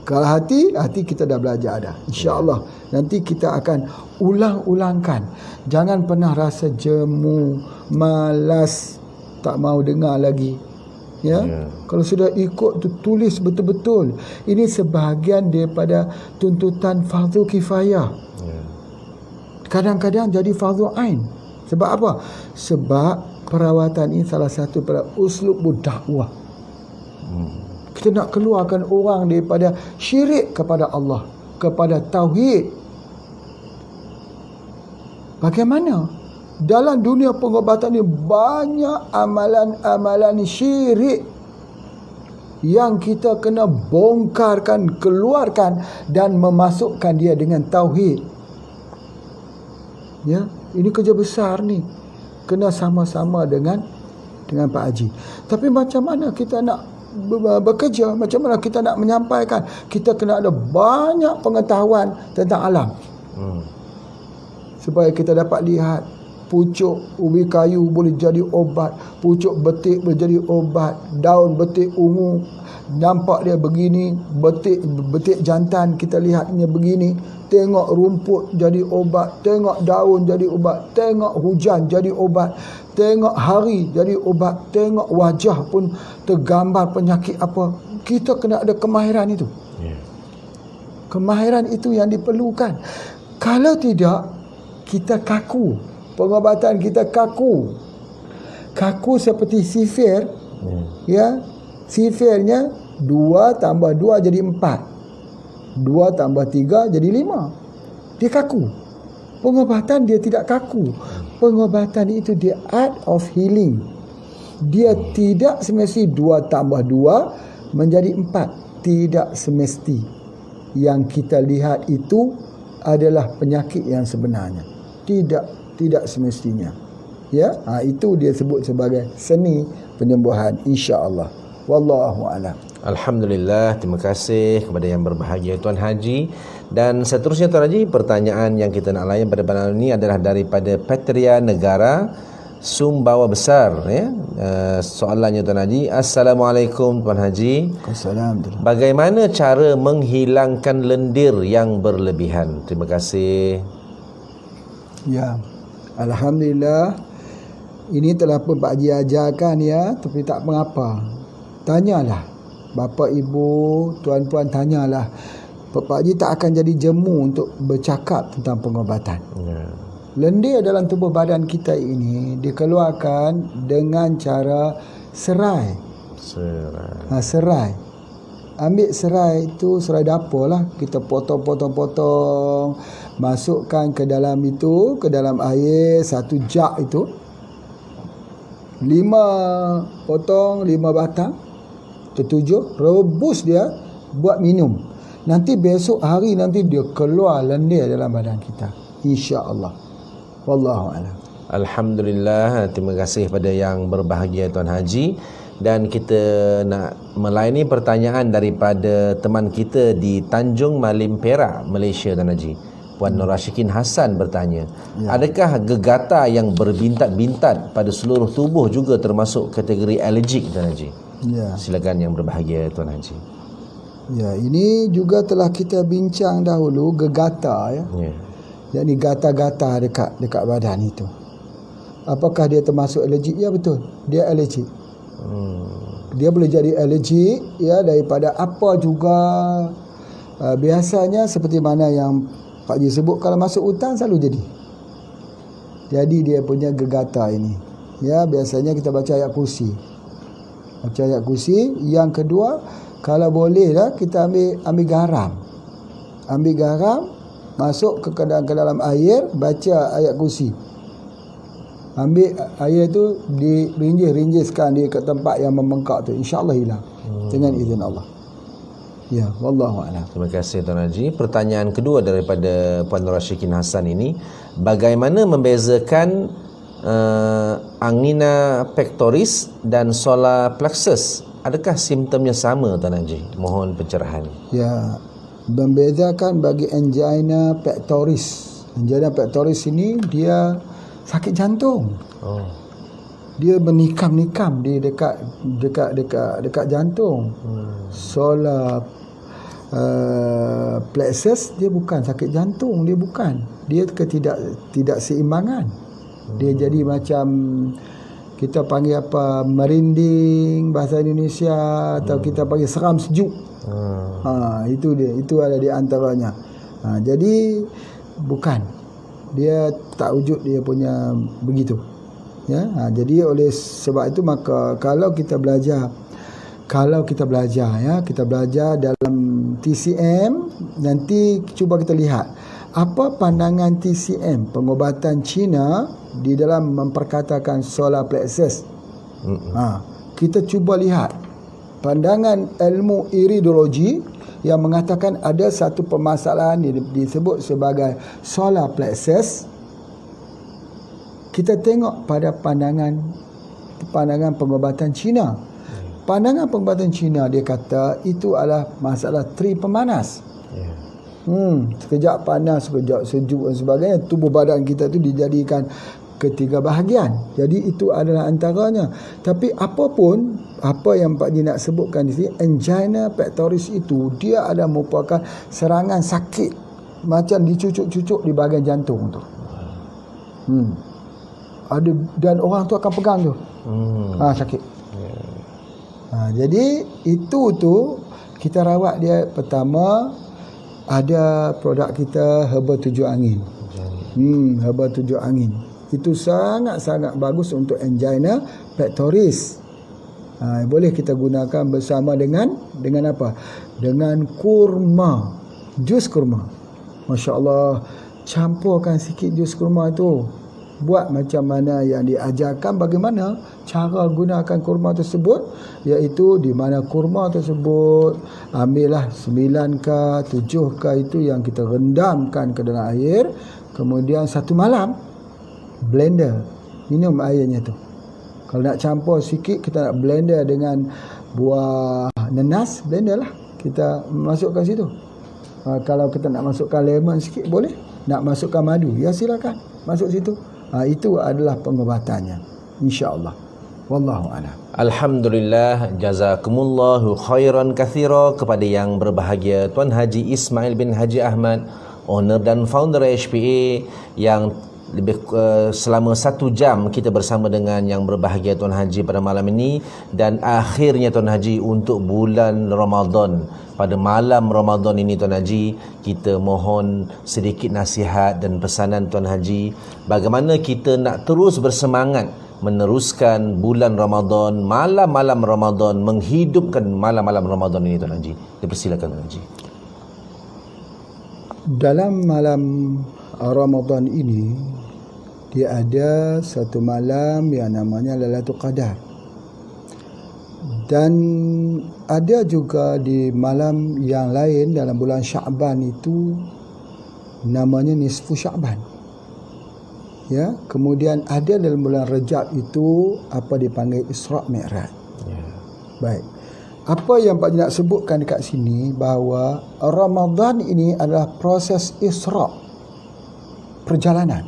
Kalau hati kita dah belajar dah. InsyaAllah nanti kita akan ulang-ulangkan. Jangan pernah rasa jemu, malas, tak mau dengar lagi. Kalau sudah ikut tu, tulis betul-betul. Ini sebahagian daripada tuntutan fardu kifayah. Kadang-kadang jadi fardu ain. Sebab apa? Sebab perawatan ini salah satu pada uslub dakwah. Kita nak keluarkan orang daripada syirik kepada Allah, kepada tauhid. Bagaimana? Dalam dunia pengobatan ni banyak amalan-amalan syirik yang kita kena bongkarkan, keluarkan dan memasukkan dia dengan tauhid. Ini kerja besar ni. Kena sama-sama dengan Pak Haji. Tapi macam mana kita nak bekerja, macam mana kita nak menyampaikan? Kita kena ada banyak pengetahuan tentang alam, supaya kita dapat lihat pucuk ubi kayu boleh jadi obat, pucuk betik boleh jadi obat, daun betik ungu nampak dia begini, betik jantan kita lihatnya begini, tengok rumput jadi obat, tengok daun jadi obat, tengok hujan jadi obat, tengok hari jadi obat, tengok wajah pun tergambar penyakit apa. Kita kena ada kemahiran itu. Kemahiran itu yang diperlukan. Kalau tidak, kita kaku. Pengobatan kita kaku. Kaku seperti sifir. Sifirnya 2 tambah 2 jadi 4. 2 tambah 3 jadi 5. Dia kaku. Pengobatan dia tidak kaku. Pengobatan itu dia art of healing. Dia tidak semesti 2 tambah 2 menjadi 4. Tidak semesti. Yang kita lihat itu adalah penyakit yang sebenarnya. Tidak semestinya. Itu dia sebut sebagai seni penyembuhan, insya-Allah. Wallahu a'lam. Alhamdulillah, terima kasih kepada yang berbahagia Tuan Haji. Dan seterusnya Tuan Haji, pertanyaan yang kita nak layan pada malam ini adalah daripada Petria Negara Sumbawa Besar. Soalannya Tuan Haji, Assalamualaikum Tuan Haji. Assalamualaikum. Bagaimana cara menghilangkan lendir yang berlebihan? Terima kasih. Alhamdulillah, ini telah pun Pak Haji ajarkan tapi tak mengapa. Tanyalah bapa ibu, tuan-puan, tanyalah. Pak Haji tak akan jadi jemu untuk bercakap tentang pengobatan. Lendir dalam tubuh badan kita ini dikeluarkan dengan cara serai. Serai. Serai. Ambil serai itu, serai dapur lah. Kita potong, masukkan ke dalam itu, ke dalam air 1 jug itu. 5 potong, 5 batang. Tertujuh, rebus dia, buat minum. Nanti besok hari nanti dia keluar lendir dalam badan kita. InsyaAllah. Wallahu a'lam. Alhamdulillah, terima kasih pada yang berbahagia Tuan Haji. Dan kita nak melayani pertanyaan daripada teman kita di Tanjung Malim Perak, Malaysia, Tuan Haji. Puan Nur Rashikin Hassan bertanya, adakah gegatar yang berbintat-bintat pada seluruh tubuh juga termasuk kategori alergik, Tuan Haji? Silakan yang berbahagia Tuan Haji. Ini juga telah kita bincang dahulu, gegatar yakni gatal-gatal dekat badan itu. Apakah dia termasuk alergik? Ya, betul. Dia alergik. Dia boleh jadi alergik daripada apa juga. Biasanya seperti mana yang Pak Ji sebut, kalau masuk hutan selalu jadi. Jadi dia punya gegatar ini. Biasanya kita baca ayat kursi. Yang kedua, kalau boleh kita ambil garam. Ambil garam, masuk ke dalam air, baca ayat kursi. Ambil air tu, dirinjiskan dia ke tempat yang membengkak tu, insya-Allah hilang dengan izin Allah. Wallahu a'lam. Terima kasih Tuan Haji. Pertanyaan kedua daripada Puan Nur Rashikin Hassan ini, bagaimana membezakan angina pectoris dan solar plexus? Adakah simptomnya sama, Tuan Haji? Mohon pencerahan. Membezakan bagi angina pectoris. Angina pectoris ini dia sakit jantung. Dia menikam-nikam di dekat jantung. Solar plexus dia bukan sakit jantung, dia bukan. Dia tidak seimbangan. Dia jadi macam kita panggil apa, merinding bahasa Indonesia, atau kita panggil seram sejuk. Itu dia, itu ada di antaranya. Jadi bukan, dia tak wujud dia punya begitu. Jadi oleh sebab itu maka kalau kita belajar kita belajar dalam TCM, nanti cuba kita lihat apa pandangan TCM, pengobatan Cina, di dalam memperkatakan solar plexus. Kita cuba lihat pandangan ilmu iridologi yang mengatakan ada satu permasalahan disebut sebagai solar plexus. Kita tengok pada pandangan pengobatan Cina. Pandangan pengobatan Cina, dia kata itu adalah masalah tri pemanas. Sekejap panas, sekejap sejuk dan sebagainya. Tubuh badan kita tu dijadikan ketiga bahagian. Jadi itu adalah antaranya. Tapi apapun, apa yang Pak Ji nak sebutkan di sini, angina pectoris itu dia ada merupakan serangan sakit macam dicucuk-cucuk di bahagian jantung tu. Ada, dan orang tu akan pegang tu. Sakit. Jadi itu tu kita rawat dia. Pertama, ada produk kita herba 7 angin. Herba 7 angin. Itu sangat-sangat bagus untuk angina pectoris. Boleh kita gunakan bersama dengan apa? Dengan kurma. Jus kurma. Masya Allah. Campurkan sikit jus kurma itu. Buat macam mana yang diajarkan, bagaimana cara gunakan kurma tersebut, iaitu di mana kurma tersebut ambillah 9K, 7K itu yang kita rendamkan ke dalam air, kemudian 1 malam blender, minum airnya tu. Kalau nak campur sikit, kita nak blender dengan buah nenas, blender lah, kita masukkan situ. Kalau kita nak masukkan lemon sikit boleh, nak masukkan madu, ya silakan masuk situ. Itu adalah pengobatannya, insya-Allah. Wallahu a'lam. Alhamdulillah, jazakumullahu khairan katsira kepada yang berbahagia Tuan Haji Ismail bin Haji Ahmad, owner dan founder HPA, yang selama 1 jam kita bersama dengan yang berbahagia Tuan Haji pada malam ini. Dan akhirnya Tuan Haji, untuk bulan Ramadan, pada malam Ramadan ini Tuan Haji, kita mohon sedikit nasihat dan pesanan Tuan Haji, bagaimana kita nak terus bersemangat meneruskan bulan Ramadan, malam-malam Ramadan, menghidupkan malam-malam Ramadan ini Tuan Haji? Dipersilakan Tuan Haji. Dalam malam Ramadan ini, dia ada satu malam yang namanya Lailatul Qadar. Dan ada juga di malam yang lain dalam bulan Sya'ban itu namanya Nisfu Sya'ban. Ya, kemudian ada dalam bulan Rajab itu apa dipanggil Isra' Mi'raj. Baik. Apa yang Pak Haji nak sebutkan dekat sini bahawa Ramadan ini adalah proses Isra', perjalanan.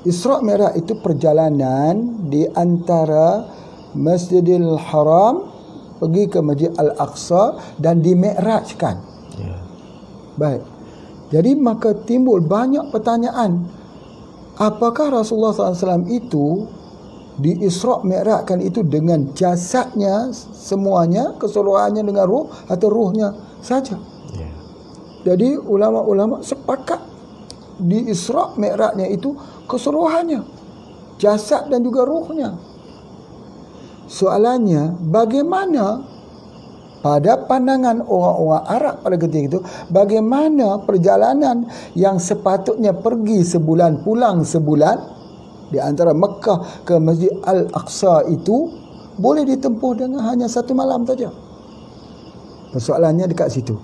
Isra' Mi'raj itu perjalanan di antara Masjidil Haram pergi ke Masjid Al-Aqsa dan di-mi'rajkan. Baik. Jadi maka timbul banyak pertanyaan. Apakah Rasulullah SAW itu di Isra' Mi'rajkan itu dengan jasadnya semuanya, keseluruhannya dengan ruh, atau ruhnya saja? Jadi ulama-ulama sepakat di Isra' Mi'rajnya itu keseluruhannya, jasad dan juga ruhnya. Soalannya, bagaimana pada pandangan orang-orang Arab pada ketika itu, bagaimana perjalanan yang sepatutnya pergi sebulan, pulang sebulan di antara Mekah ke Masjid Al-Aqsa itu boleh ditempuh dengan hanya satu malam saja? Persoalannya dekat situ.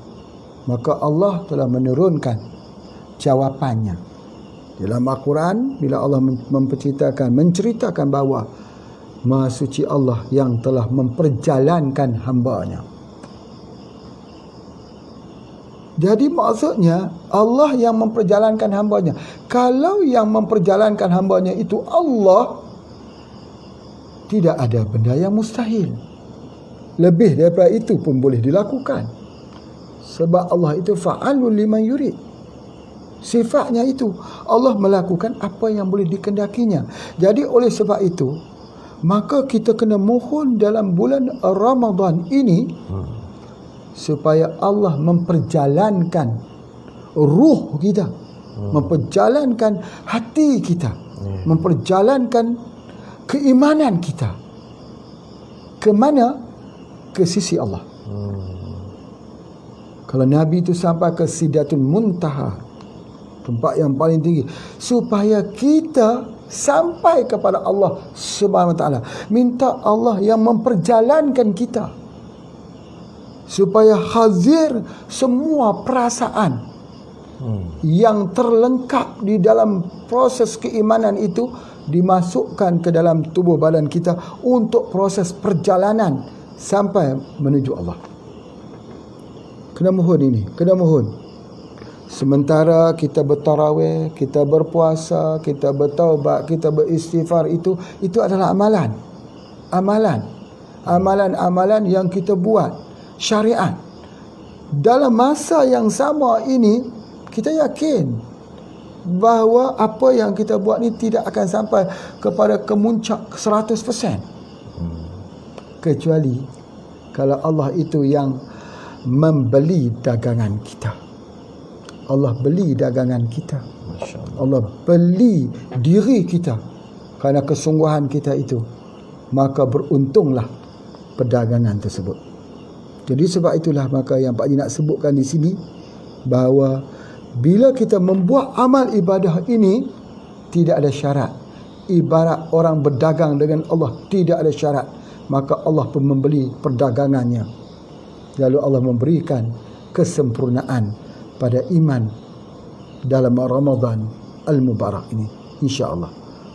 Maka Allah telah menurunkan jawapannya. Dalam Al-Quran, bila Allah menceritakan bahawa Maha Suci Allah yang telah memperjalankan hamba-Nya. Jadi maksudnya Allah yang memperjalankan hamba-Nya. Kalau yang memperjalankan hamba-Nya itu Allah, tidak ada benda yang mustahil. Lebih daripada itu pun boleh dilakukan. Sebab Allah itu fa'alul liman yurid. Sifatnya itu Allah melakukan apa yang boleh dikendakinya. Jadi oleh sebab itu, maka kita kena mohon dalam bulan Ramadan ini supaya Allah memperjalankan ruh kita, memperjalankan hati kita, memperjalankan keimanan kita. Ke mana? Ke sisi Allah. Kalau Nabi itu sampai ke Sidratul Muntaha, tempat yang paling tinggi, supaya kita sampai kepada Allah Subhanahu wa taala. Minta Allah yang memperjalankan kita supaya hadir semua perasaan yang terlengkap di dalam proses keimanan itu dimasukkan ke dalam tubuh badan kita untuk proses perjalanan sampai menuju Allah. Kena mohon ini, kena mohon. Sementara kita bertarawih, kita berpuasa, kita bertaubat, kita beristighfar, itu adalah amalan. Amalan yang kita buat, syariat. Dalam masa yang sama ini, kita yakin bahawa apa yang kita buat ni tidak akan sampai kepada kemuncak 100%. Kecuali kalau Allah itu yang membeli dagangan kita. Allah beli dagangan kita. Allah beli diri kita kerana kesungguhan kita itu. Maka beruntunglah perdagangan tersebut. Jadi sebab itulah maka yang Pak Haji nak sebutkan di sini bahawa bila kita membuat amal ibadah ini tidak ada syarat. Ibarat orang berdagang dengan Allah, tidak ada syarat. Maka Allah pun membeli perdagangannya. Lalu Allah memberikan kesempurnaan pada iman dalam Ramadan Al-Mubarak ini, insya-Allah.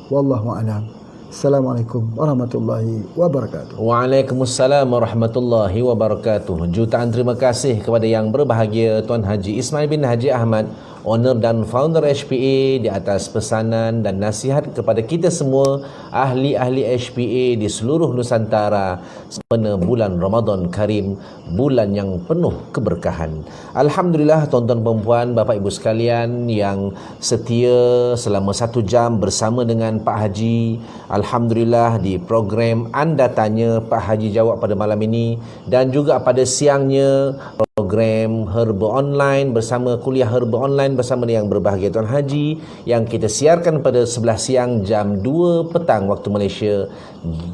Wallahu a'lam. Assalamualaikum warahmatullahi wabarakatuh. Waalaikumsalam warahmatullahi wabarakatuh. Jutaan terima kasih kepada yang berbahagia Tuan Haji Ismail bin Haji Ahmad, owner dan founder HPA, di atas pesanan dan nasihat kepada kita semua ahli-ahli HPA di seluruh Nusantara sempena bulan Ramadan Karim, bulan yang penuh keberkahan. Alhamdulillah tuan-tuan dan puan, Bapak Ibu sekalian yang setia selama 1 jam bersama dengan Pak Haji. Alhamdulillah di program Anda Tanya, Pak Haji jawab pada malam ini, dan juga pada siangnya program Herba Online bersama kuliah Herba Online bersama Yang Berbahagia Tuan Haji yang kita siarkan pada 11 siang jam 2 petang waktu Malaysia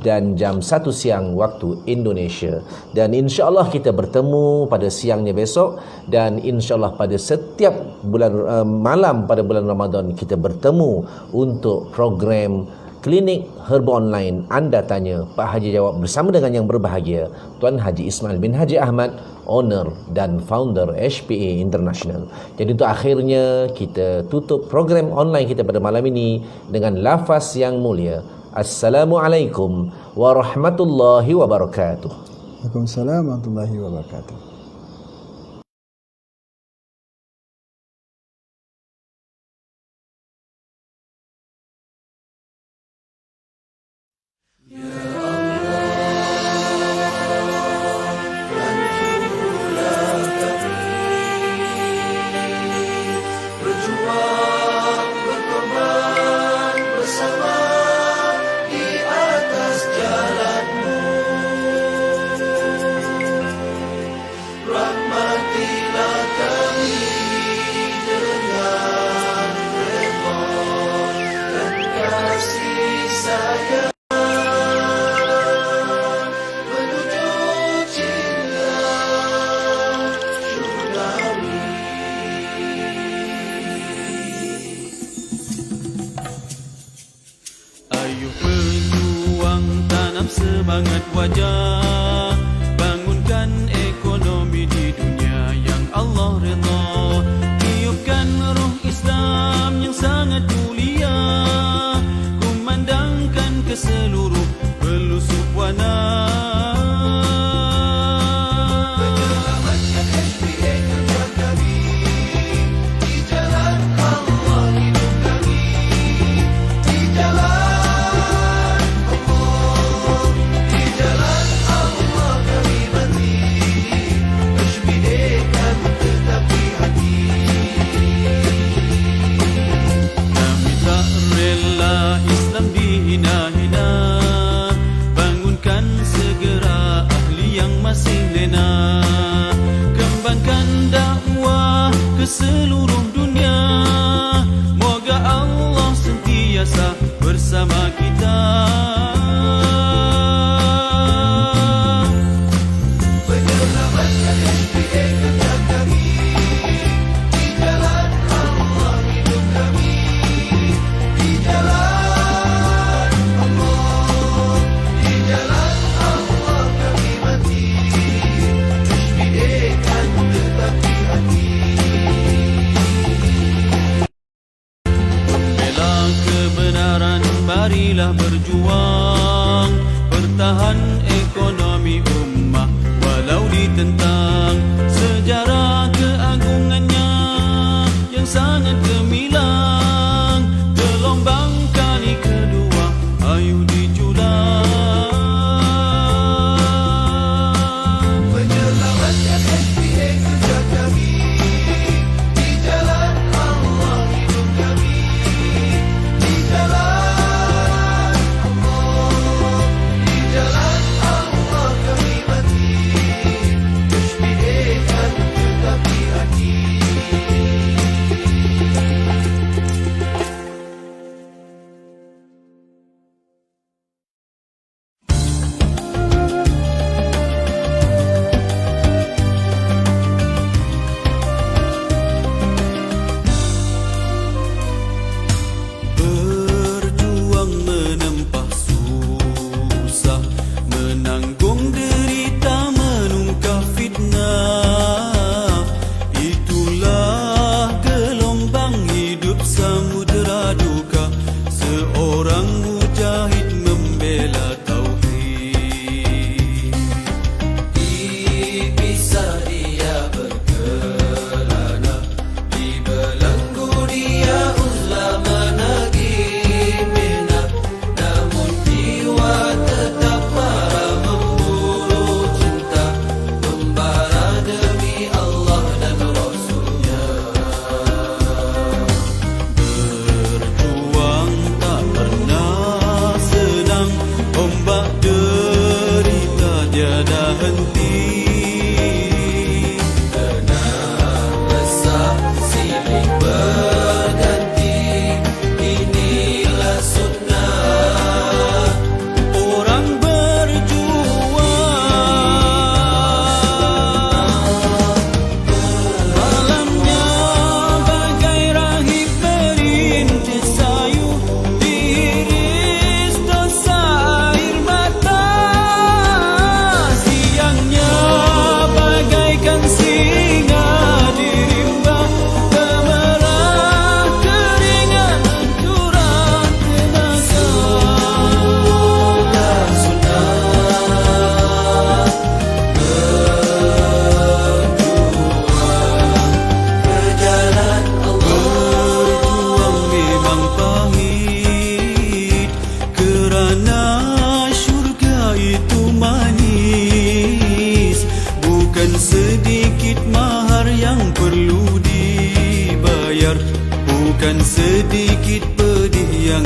dan jam 1 siang waktu Indonesia. Dan insya-Allah kita bertemu pada siangnya besok, dan insya-Allah pada setiap bulan malam pada bulan Ramadan kita bertemu untuk program Klinik Herba Online. Anda tanya, Pak Haji jawab bersama dengan Yang Berbahagia Tuan Haji Ismail bin Haji Ahmad, owner dan founder HPA International. Jadi untuk akhirnya kita tutup program online kita pada malam ini dengan lafaz yang mulia. Assalamualaikum warahmatullahi wabarakatuh. Waalaikumsalam warahmatullahi wabarakatuh. Ayuh pejuang tanam semangat wajah, bangunkan ekonomi di dunia yang Allah redha, tiupkan roh Islam yang sangat mulia, kumandangkan ke seluruh pelosok wana. Kembangkan dakwah ke seluruh dunia, moga Allah sentiasa bersama kita. Menyelamatkan HPA kerja kami, di jalan Allah hidup kami, di jalan Allah, di jalan Allah kami mati. Bela kebenaran, marilah berjuang, pertahan ekonomi ummah walau ditentang. Sejarah keagungannya yang sangat gemilang, gelombang kali kedua ayo dijulang. Menyelamatkan HPA kerja kami, di jalan Allah hidup kami, di jalan Allah, di jalan Allah kami mati. HPA kan tetap di hati. Bukan sedikit pedih yang